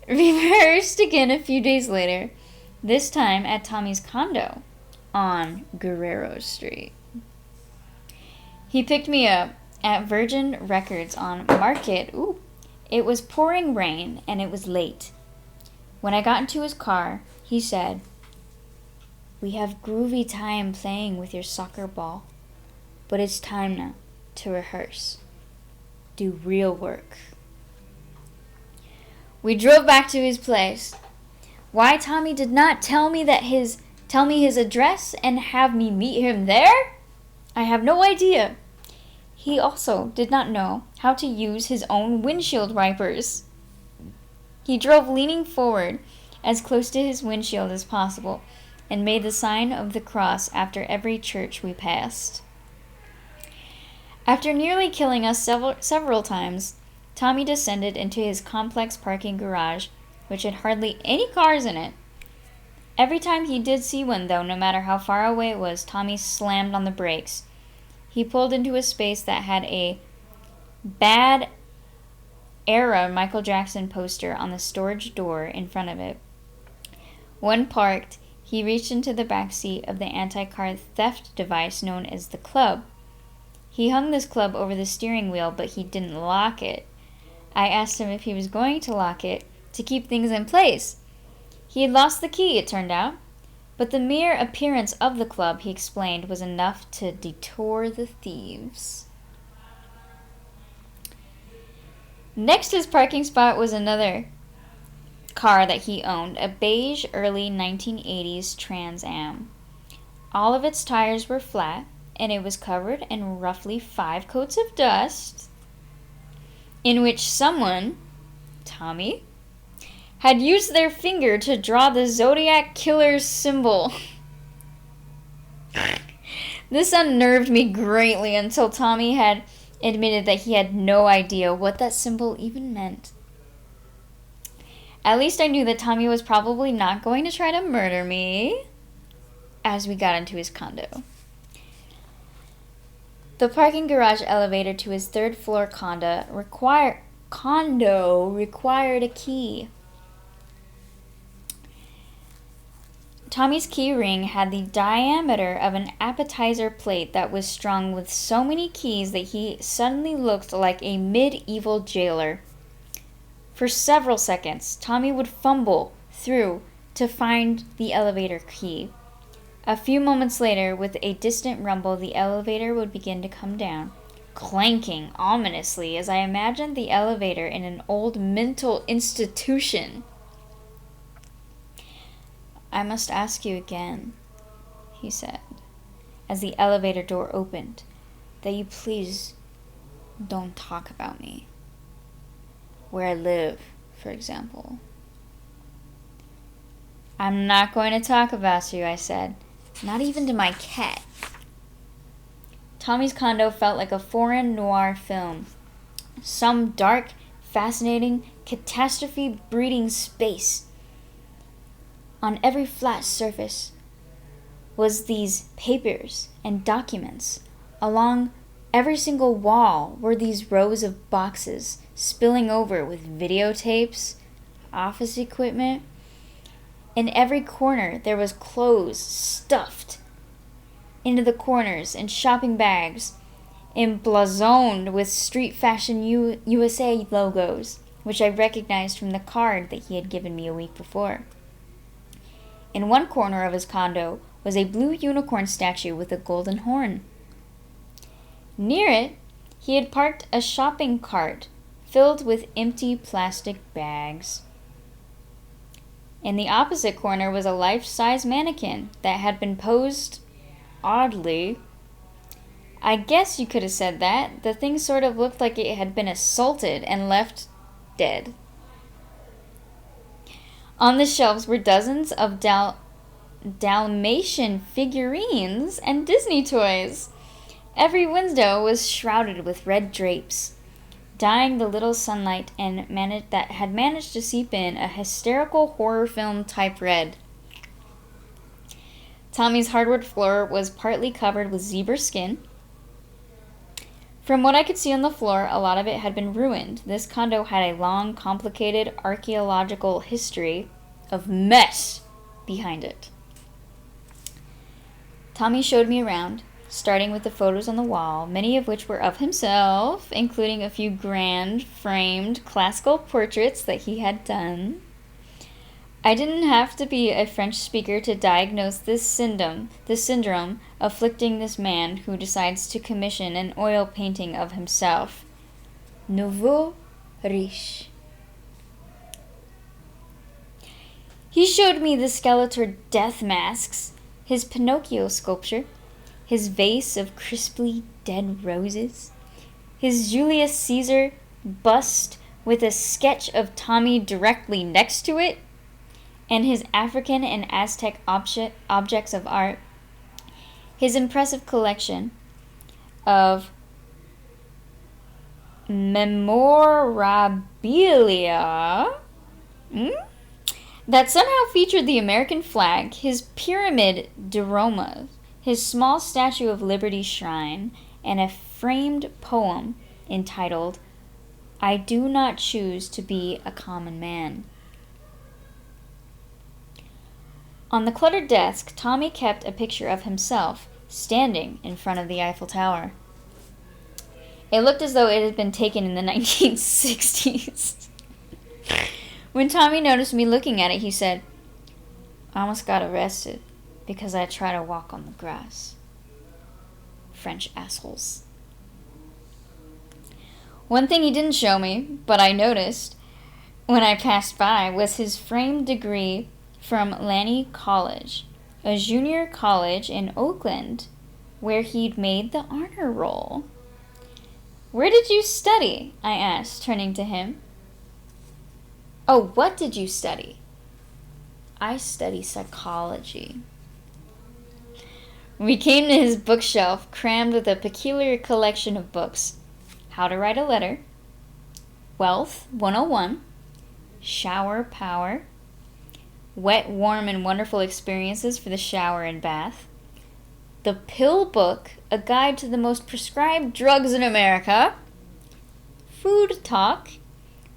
Reversed again a few days later, this time at Tommy's condo on Guerrero Street. He picked me up at Virgin Records on Market. It was pouring rain and it was late. When I got into his car, he said, We have groovy time playing with your soccer ball, but it's time now to rehearse. Do real work. We drove back to his place. Why Tommy did not tell me his address and have me meet him there? I have no idea. He also did not know how to use his own windshield wipers. He drove leaning forward as close to his windshield as possible and made the sign of the cross after every church we passed. After nearly killing us several times, Tommy descended into his complex parking garage, which had hardly any cars in it. Every time he did see one, though, no matter how far away it was, Tommy slammed on the brakes. He pulled into a space that had a Bad Era Michael Jackson poster on the storage door in front of it. When parked, he reached into the back seat of the anti-car theft device known as the club. He hung this club over the steering wheel, but he didn't lock it. I asked him if he was going to lock it to keep things in place. He had lost the key, it turned out, but the mere appearance of the club, he explained, was enough to deter the thieves. Next to his parking spot was another car that he owned, a beige early 1980s Trans Am. All of its tires were flat, and it was covered in roughly 5 coats of dust, in which someone, Tommy, had used their finger to draw the Zodiac Killer's symbol. This unnerved me greatly until Tommy had admitted that he had no idea what that symbol even meant. At least I knew that Tommy was probably not going to try to murder me as we got into his condo. The parking garage elevator to his 3rd floor condo required a key. Tommy's key ring had the diameter of an appetizer plate that was strung with so many keys that he suddenly looked like a medieval jailer. For several seconds, Tommy would fumble through to find the elevator key. A few moments later, with a distant rumble, the elevator would begin to come down, clanking ominously as I imagined the elevator in an old mental institution. "I must ask you again," he said, as the elevator door opened, "that you please don't talk about me. Where I live, for example." "I'm not going to talk about you," I said. "Not even to my cat." Tommy's condo felt like a foreign noir film. Some dark, fascinating, catastrophe-breeding space. On every flat surface was these papers and documents. Along every single wall were these rows of boxes spilling over with videotapes, office equipment. In every corner there was clothes stuffed into the corners and shopping bags emblazoned with street fashion USA logos, which I recognized from the card that he had given me a week before. In one corner of his condo was a blue unicorn statue with a golden horn. Near it, he had parked a shopping cart filled with empty plastic bags. In the opposite corner was a life-size mannequin that had been posed oddly. I guess you could have said that. The thing sort of looked like it had been assaulted and left dead. On the shelves were dozens of Dalmatian figurines and Disney toys. Every window was shrouded with red drapes, dyeing the little sunlight that had managed to seep in a hysterical horror film type red. Tommy's hardwood floor was partly covered with zebra skin. From what I could see on the floor, a lot of it had been ruined. This condo had a long, complicated archaeological history of mess behind it. Tommy showed me around, starting with the photos on the wall, many of which were of himself, including a few grand, framed, classical portraits that he had done. I didn't have to be a French speaker to diagnose this syndrome afflicting this man who decides to commission an oil painting of himself. Nouveau riche. He showed me the Skeletor death masks, his Pinocchio sculpture, his vase of crisply dead roses, his Julius Caesar bust with a sketch of Tommy directly next to it, and his African and Aztec objects of art, his impressive collection of memorabilia that somehow featured the American flag, his pyramid dioramas, his small statue of Liberty Shrine, and a framed poem entitled, "I Do Not Choose to Be a Common Man." On the cluttered desk, Tommy kept a picture of himself standing in front of the Eiffel Tower. It looked as though it had been taken in the 1960s. When Tommy noticed me looking at it, he said, "I almost got arrested because I tried to walk on the grass. French assholes." One thing he didn't show me, but I noticed when I passed by, was his framed degree from Laney College, a junior college in Oakland, where he'd made the honor roll. "Where did you study?" I asked, turning to him. "Oh, what did you study?" "I study psychology." We came to his bookshelf, crammed with a peculiar collection of books. How to Write a Letter, Wealth 101, Shower Power, Wet, Warm, and Wonderful Experiences for the Shower and Bath, The Pill Book, a guide to the most prescribed drugs in America, Food Talk,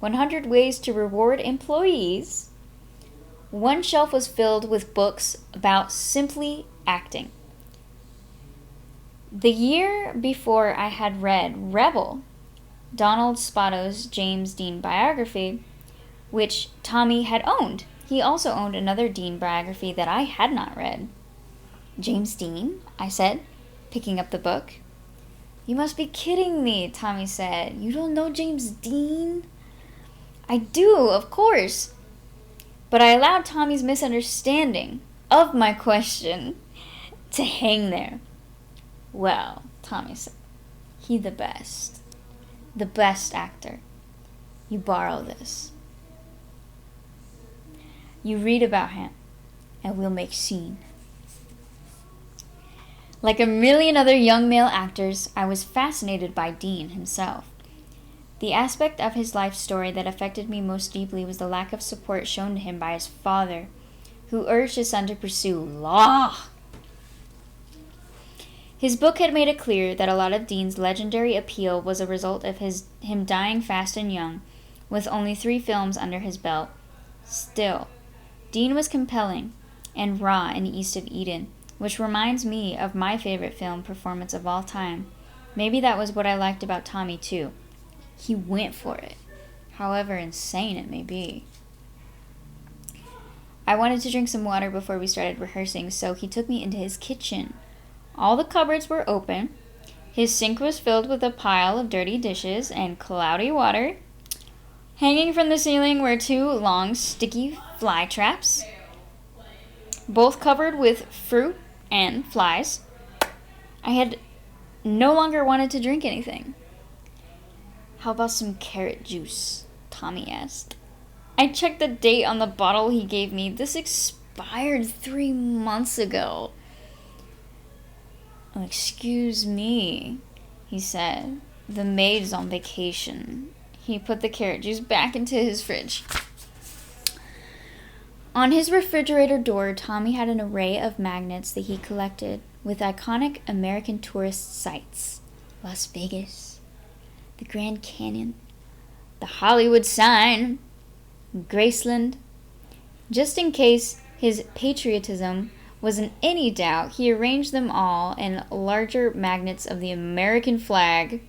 100 Ways to Reward Employees. One shelf was filled with books about simply acting. The year before, I had read Rebel, Donald Spato's James Dean biography, which Tommy had owned. He also owned another Dean biography that I had not read. "James Dean?" I said, picking up the book. "You must be kidding me," Tommy said. "You don't know James Dean?" "I do, of course." But I allowed Tommy's misunderstanding of my question to hang there. "Well," Tommy said, "he the best actor. You borrow this. You read about him, and we'll make scene." Like a million other young male actors, I was fascinated by Dean himself. The aspect of his life story that affected me most deeply was the lack of support shown to him by his father, who urged his son to pursue law. His book had made it clear that a lot of Dean's legendary appeal was a result of him dying fast and young, with only 3 films under his belt. Still, Dean was compelling and raw in East of Eden, which reminds me of my favorite film performance of all time. Maybe that was what I liked about Tommy, too. He went for it, however insane it may be. I wanted to drink some water before we started rehearsing, so he took me into his kitchen. All the cupboards were open. His sink was filled with a pile of dirty dishes and cloudy water. Hanging from the ceiling were 2 long, sticky fly traps, both covered with fruit and flies. I had no longer wanted to drink anything. "How about some carrot juice?" Tommy asked. I checked the date on the bottle he gave me. This expired 3 months ago. "Oh, excuse me," he said. "The maid's on vacation." He put the carrot juice back into his fridge. On his refrigerator door, Tommy had an array of magnets that he collected with iconic American tourist sites. Las Vegas, the Grand Canyon, the Hollywood sign, Graceland. Just in case his patriotism was in any doubt, he arranged them all in larger magnets of the American flag.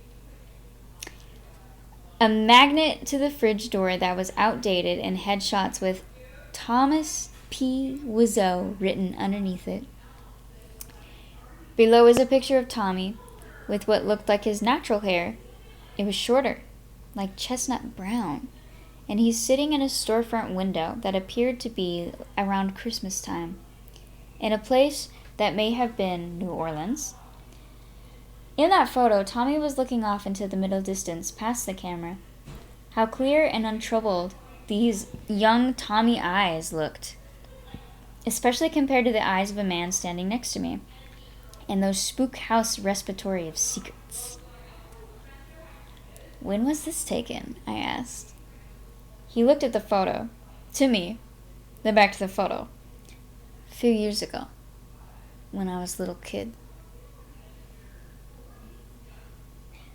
A magnet to the fridge door that was outdated and headshots with Thomas P. Wiseau written underneath it. Below is a picture of Tommy with what looked like his natural hair. It was shorter, like chestnut brown, and he's sitting in a storefront window that appeared to be around Christmas time, in a place that may have been New Orleans. In that photo, Tommy was looking off into the middle distance, past the camera. How clear and untroubled these young Tommy eyes looked, especially compared to the eyes of a man standing next to me, and those spook house respiratory of secrets. When was this taken? I asked. He looked at the photo. To me. Then back to the photo. A few years ago. When I was a little kid.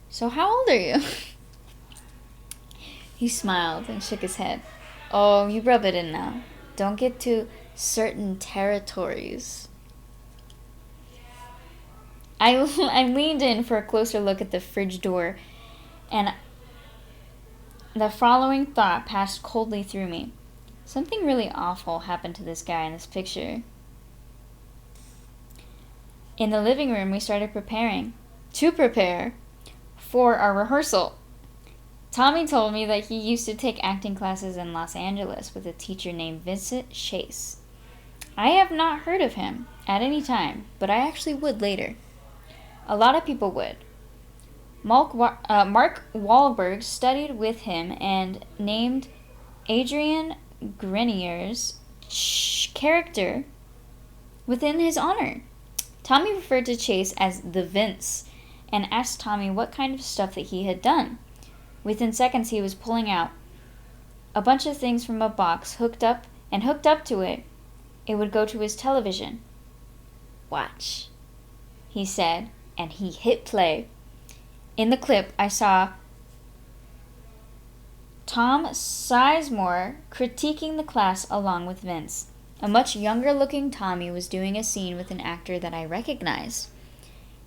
So how old are you? He smiled and shook his head. Oh, you rub it in now. Don't get to certain territories. I leaned in for a closer look at the fridge door, and the following thought passed coldly through me. Something really awful happened to this guy in this picture. In the living room, we started prepare for our rehearsal. Tommy told me that he used to take acting classes in Los Angeles with a teacher named Vincent Chase. I have not heard of him at any time, but I actually would later. A lot of people would. Mark Wahlberg studied with him and named Adrian Grenier's character within his honor. Tommy referred to Chase as the Vince and asked Tommy what kind of stuff that he had done. Within seconds, he was pulling out a bunch of things from a box, hooked up to it. It would go to his television. Watch, he said, and he hit play. In the clip, I saw Tom Sizemore critiquing the class along with Vince. A much younger-looking Tommy was doing a scene with an actor that I recognized.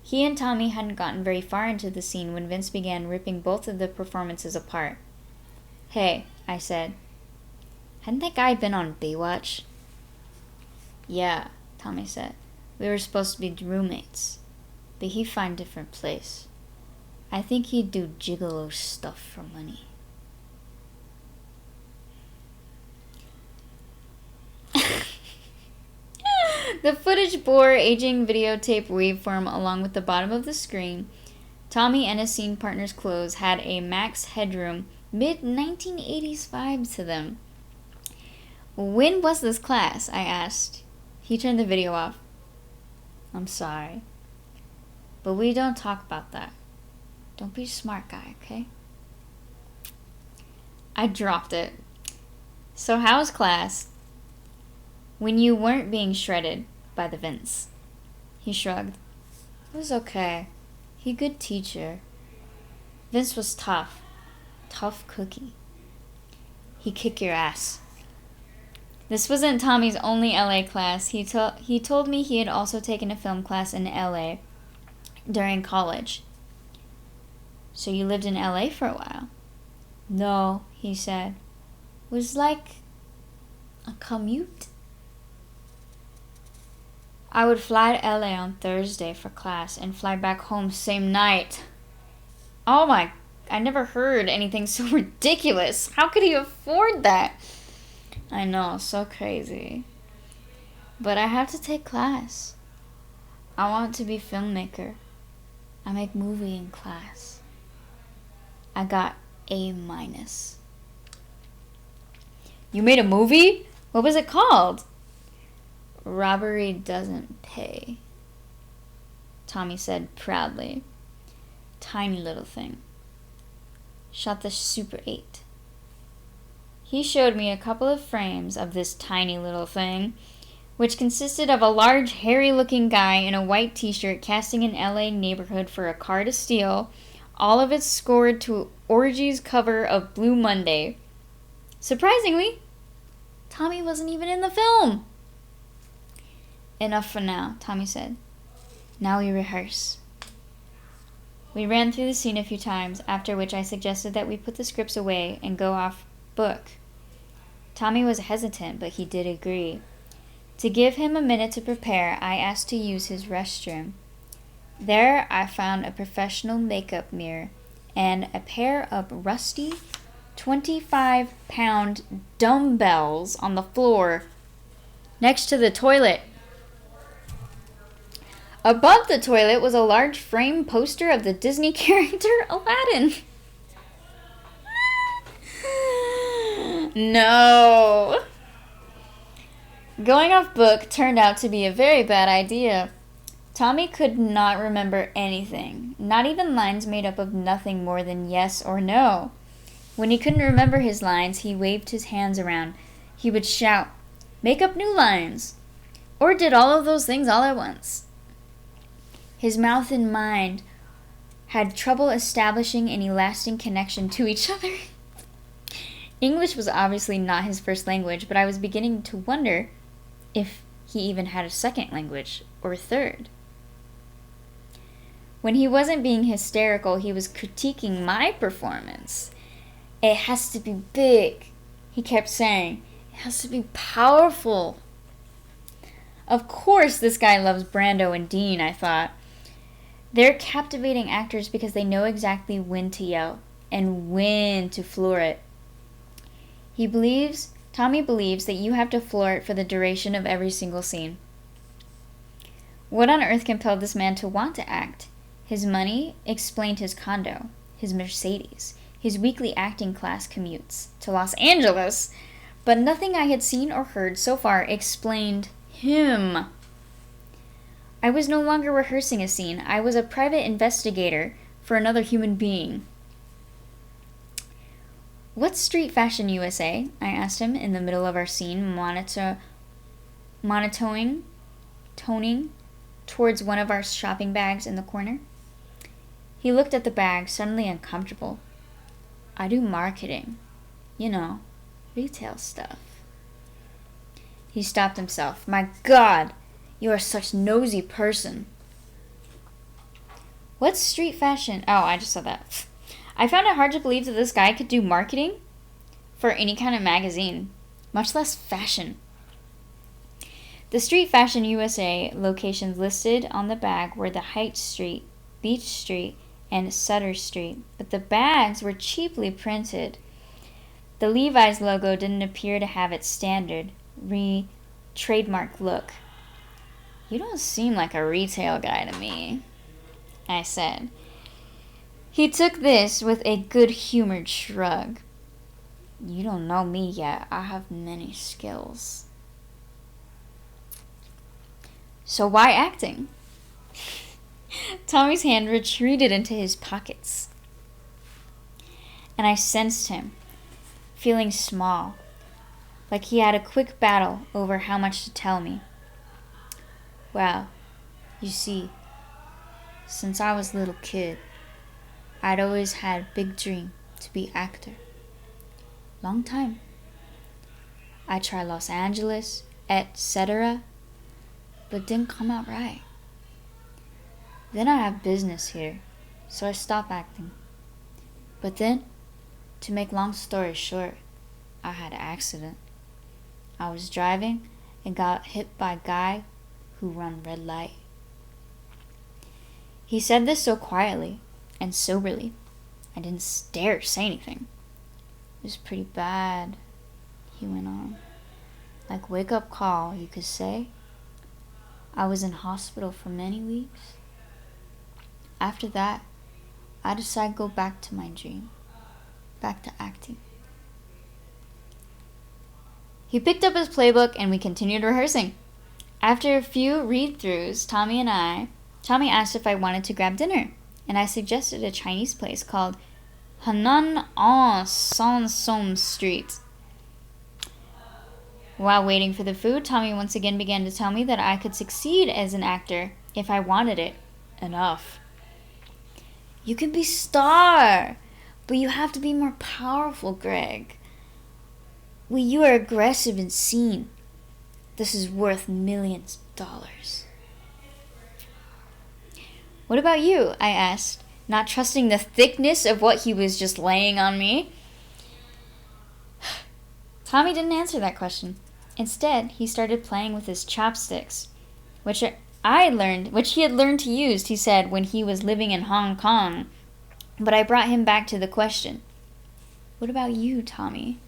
He and Tommy hadn't gotten very far into the scene when Vince began ripping both of the performances apart. Hey, I said. Hadn't that guy been on Baywatch? Yeah, Tommy said. We were supposed to be roommates. But he'd find a different place. I think he'd do gigolo stuff for money. The footage bore aging videotape waveform along with the bottom of the screen. Tommy and his scene partner's clothes had a Max Headroom mid-1980s vibe to them. When was this class? I asked. He turned the video off. I'm sorry. But we don't talk about that. Don't be a smart guy, okay? I dropped it. So how was class? When you weren't being shredded by the Vince. He shrugged. It was okay. He good teacher. Vince was tough. Tough cookie. He kick your ass. This wasn't Tommy's only LA class. He told me he had also taken a film class in LA during college. So you lived in LA for a while? No, he said. It was like a commute. I would fly to LA on Thursday for class and fly back home same night. Oh my, I never heard anything so ridiculous. How could he afford that? I know, so crazy. But I have to take class. I want to be filmmaker. I make movie in class. I got A-. You made a movie? What was it called? Robbery Doesn't Pay, Tommy said proudly. Tiny little thing. Shot the Super 8. He showed me a couple of frames of this tiny little thing, which consisted of a large, hairy-looking guy in a white t-shirt casting an LA neighborhood for a car to steal, all of it scored to Orgy's cover of Blue Monday. Surprisingly, Tommy wasn't even in the film. Enough for now, Tommy said. Now we rehearse. We ran through the scene a few times, after which I suggested that we put the scripts away and go off book. Tommy was hesitant, but he did agree. To give him a minute to prepare, I asked to use his restroom. There I found a professional makeup mirror and a pair of rusty 25-pound dumbbells on the floor next to the toilet. Above the toilet was a large frame poster of the Disney character Aladdin. No. Going off book turned out to be a very bad idea. Tommy could not remember anything, not even lines made up of nothing more than yes or no. When he couldn't remember his lines, he waved his hands around. He would shout, "Make up new lines!" Or did all of those things all at once. His mouth and mind had trouble establishing any lasting connection to each other. English was obviously not his first language, but I was beginning to wonder if he even had a second language, or a third. When he wasn't being hysterical, he was critiquing my performance. "It has to be big," he kept saying. "It has to be powerful." Of course this guy loves Brando and Dean, I thought. They're captivating actors because they know exactly when to yell and when to floor it. Tommy believes that you have to floor it for the duration of every single scene. What on earth compelled this man to want to act? His money explained his condo, his Mercedes, his weekly acting class commutes to Los Angeles, but nothing I had seen or heard so far explained him. I was no longer rehearsing a scene. I was a private investigator for another human being. "What's street fashion, USA?" I asked him in the middle of our scene, toning towards one of our shopping bags in the corner. He looked at the bag, suddenly uncomfortable. "I do marketing. You know, retail stuff." He stopped himself. "My God, you are such a nosy person." "What's street fashion?" Oh, I just saw that. I found it hard to believe that this guy could do marketing for any kind of magazine, much less fashion. The Street Fashion USA locations listed on the bag were the Heights Street, Beach Street, and Sutter Street, but the bags were cheaply printed. The Levi's logo didn't appear to have its standard, trademark look. "You don't seem like a retail guy to me," I said. He took this with a good-humored shrug. "You don't know me yet. I have many skills." "So why acting?" Tommy's hand retreated into his pockets, and I sensed him, feeling small, like he had a quick battle over how much to tell me. "Well, you see, since I was a little kid, I'd always had a big dream to be actor. Long time. I tried Los Angeles, etc., but didn't come out right. Then I had business here, so I stopped acting. But then, to make long story short, I had an accident. I was driving and got hit by a guy who run red light." He said this so quietly and soberly, I didn't dare say anything. "It was pretty bad," he went on. "Like wake-up call, you could say. I was in hospital for many weeks. After that, I decided to go back to my dream, back to acting." He picked up his playbook and we continued rehearsing. After a few read-throughs, Tommy asked if I wanted to grab dinner, and I suggested a Chinese place called Hanan on Sansom Street. While waiting for the food, Tommy once again began to tell me that I could succeed as an actor if I wanted it enough. "You can be star, but you have to be more powerful, Greg. Well, you are aggressive and seen. This is worth millions of dollars." "What about you?" I asked, not trusting the thickness of what he was just laying on me. Tommy didn't answer that question. Instead, he started playing with his chopsticks, which he had learned to use, he said, when he was living in Hong Kong. But I brought him back to the question. "What about you, Tommy?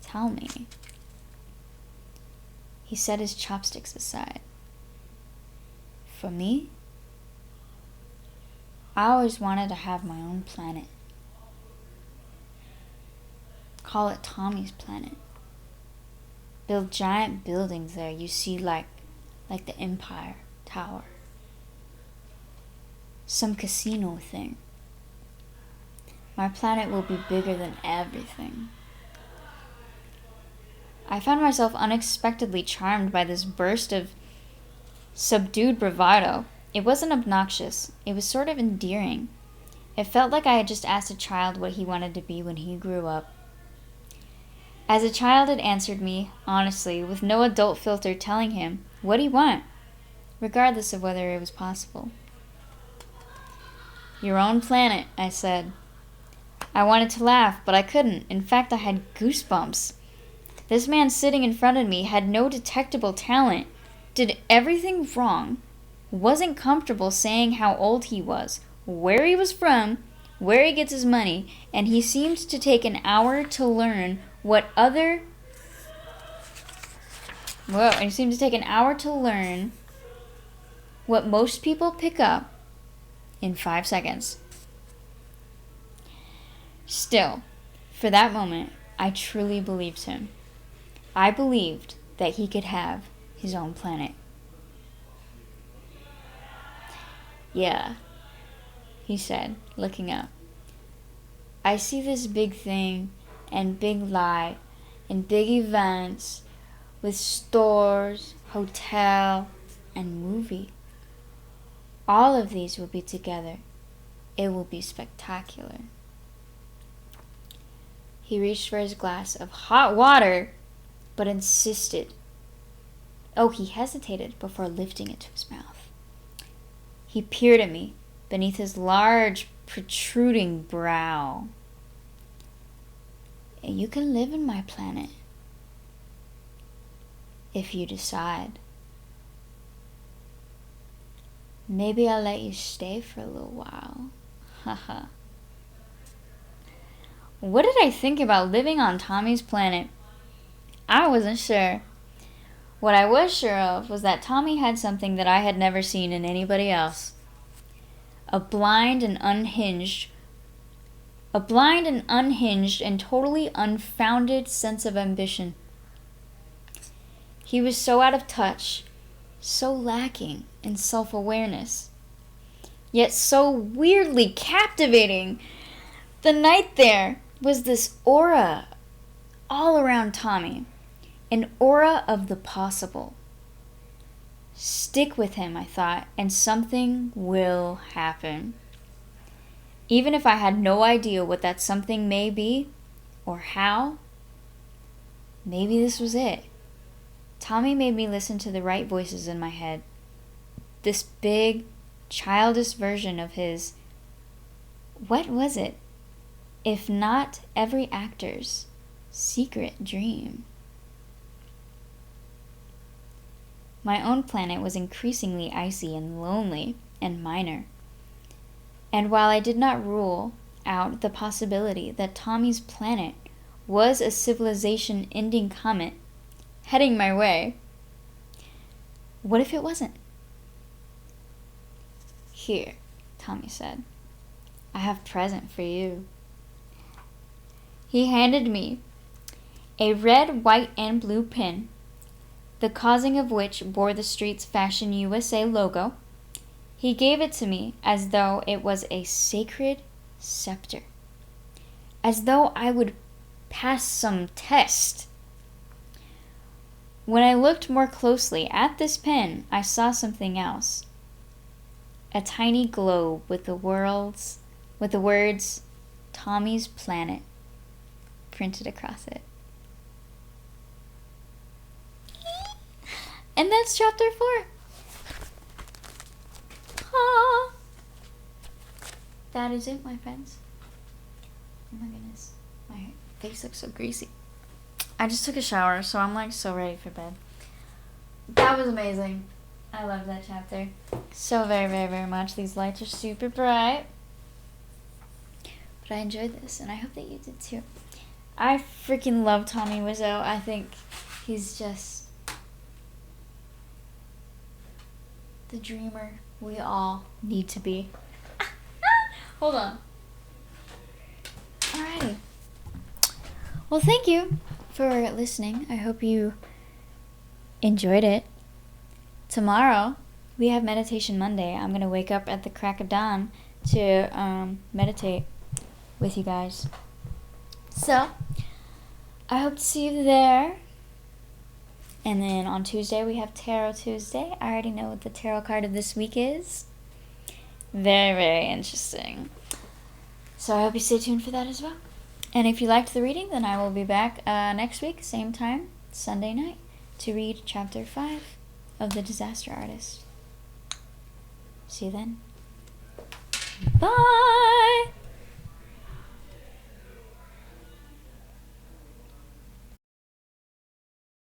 Tell me." He set his chopsticks aside. "For me, I always wanted to have my own planet. Call it Tommy's planet. Build giant buildings there you see like the Empire Tower. some casino thing. My planet will be bigger than everything. I found myself unexpectedly charmed by this burst of subdued bravado. It wasn't obnoxious. It was sort of endearing. It felt like I had just asked a child what he wanted to be when he grew up. As a child had answered me, honestly, with no adult filter telling him, what do you want? Regardless of whether it was possible. Your own planet, I said. I wanted to laugh, but I couldn't. In fact, I had goosebumps. This man sitting in front of me had no detectable talent, did everything wrong, wasn't comfortable saying how old he was, where he was from, where he gets his money, and he seemed to take an hour to learn what most people pick up in 5 seconds. Still, for that moment, I truly believed him. I believed that he could have his own planet. Yeah, he said, looking up. I see this big thing and big light and big events with stores, hotel, and movie. All of these will be together. It will be spectacular. He reached for his glass of hot water, but insisted. Oh, he hesitated before lifting it to his mouth. He peered at me beneath his large, protruding brow. You can live in my planet if you decide. Maybe I'll let you stay for a little while. Haha. What did I think about living on Tommy's planet? I wasn't sure. What I was sure of was that Tommy had something that I had never seen in anybody else. A blind and unhinged and totally unfounded sense of ambition. He was so out of touch, so lacking in self-awareness, yet so weirdly captivating. The night there was this aura all around Tommy, an aura of the possible. Stick with him, I thought, and something will happen. Even if I had no idea what that something may be, or how, maybe this was it. Tommy made me listen to the right voices in my head. This big, childish version of his, what was it, if not every actor's secret dream? My own planet was increasingly icy and lonely and minor. And while I did not rule out the possibility that Tommy's planet was a civilization-ending comet heading my way, what if it wasn't? Here, Tommy said, I have a present for you. He handed me a red, white, and blue pin, the causing of which bore the street's Fashion USA logo. He gave it to me as though it was a sacred scepter, as though I would pass some test. When I looked more closely at this pen, I saw something else. A tiny globe with the words Tommy's Planet printed across it. And that's chapter 4. Ah. That is it, my friends. Oh my goodness. My face looks so greasy. I just took a shower, so I'm like so ready for bed. That was amazing. I love that chapter so very, very, very much. These lights are super bright. But I enjoyed this, and I hope that you did too. I freaking love Tommy Wiseau. I think he's just the dreamer we all need to be. Hold on. Alrighty. Well, thank you for listening. I hope you enjoyed it. Tomorrow, we have Meditation Monday. I'm going to wake up at the crack of dawn to meditate with you guys. So, I hope to see you there. And then on Tuesday, we have Tarot Tuesday. I already know what the tarot card of this week is. Very, very interesting. So I hope you stay tuned for that as well. And if you liked the reading, then I will be back next week, same time, Sunday night, to read Chapter 5 of The Disaster Artist. See you then. Bye!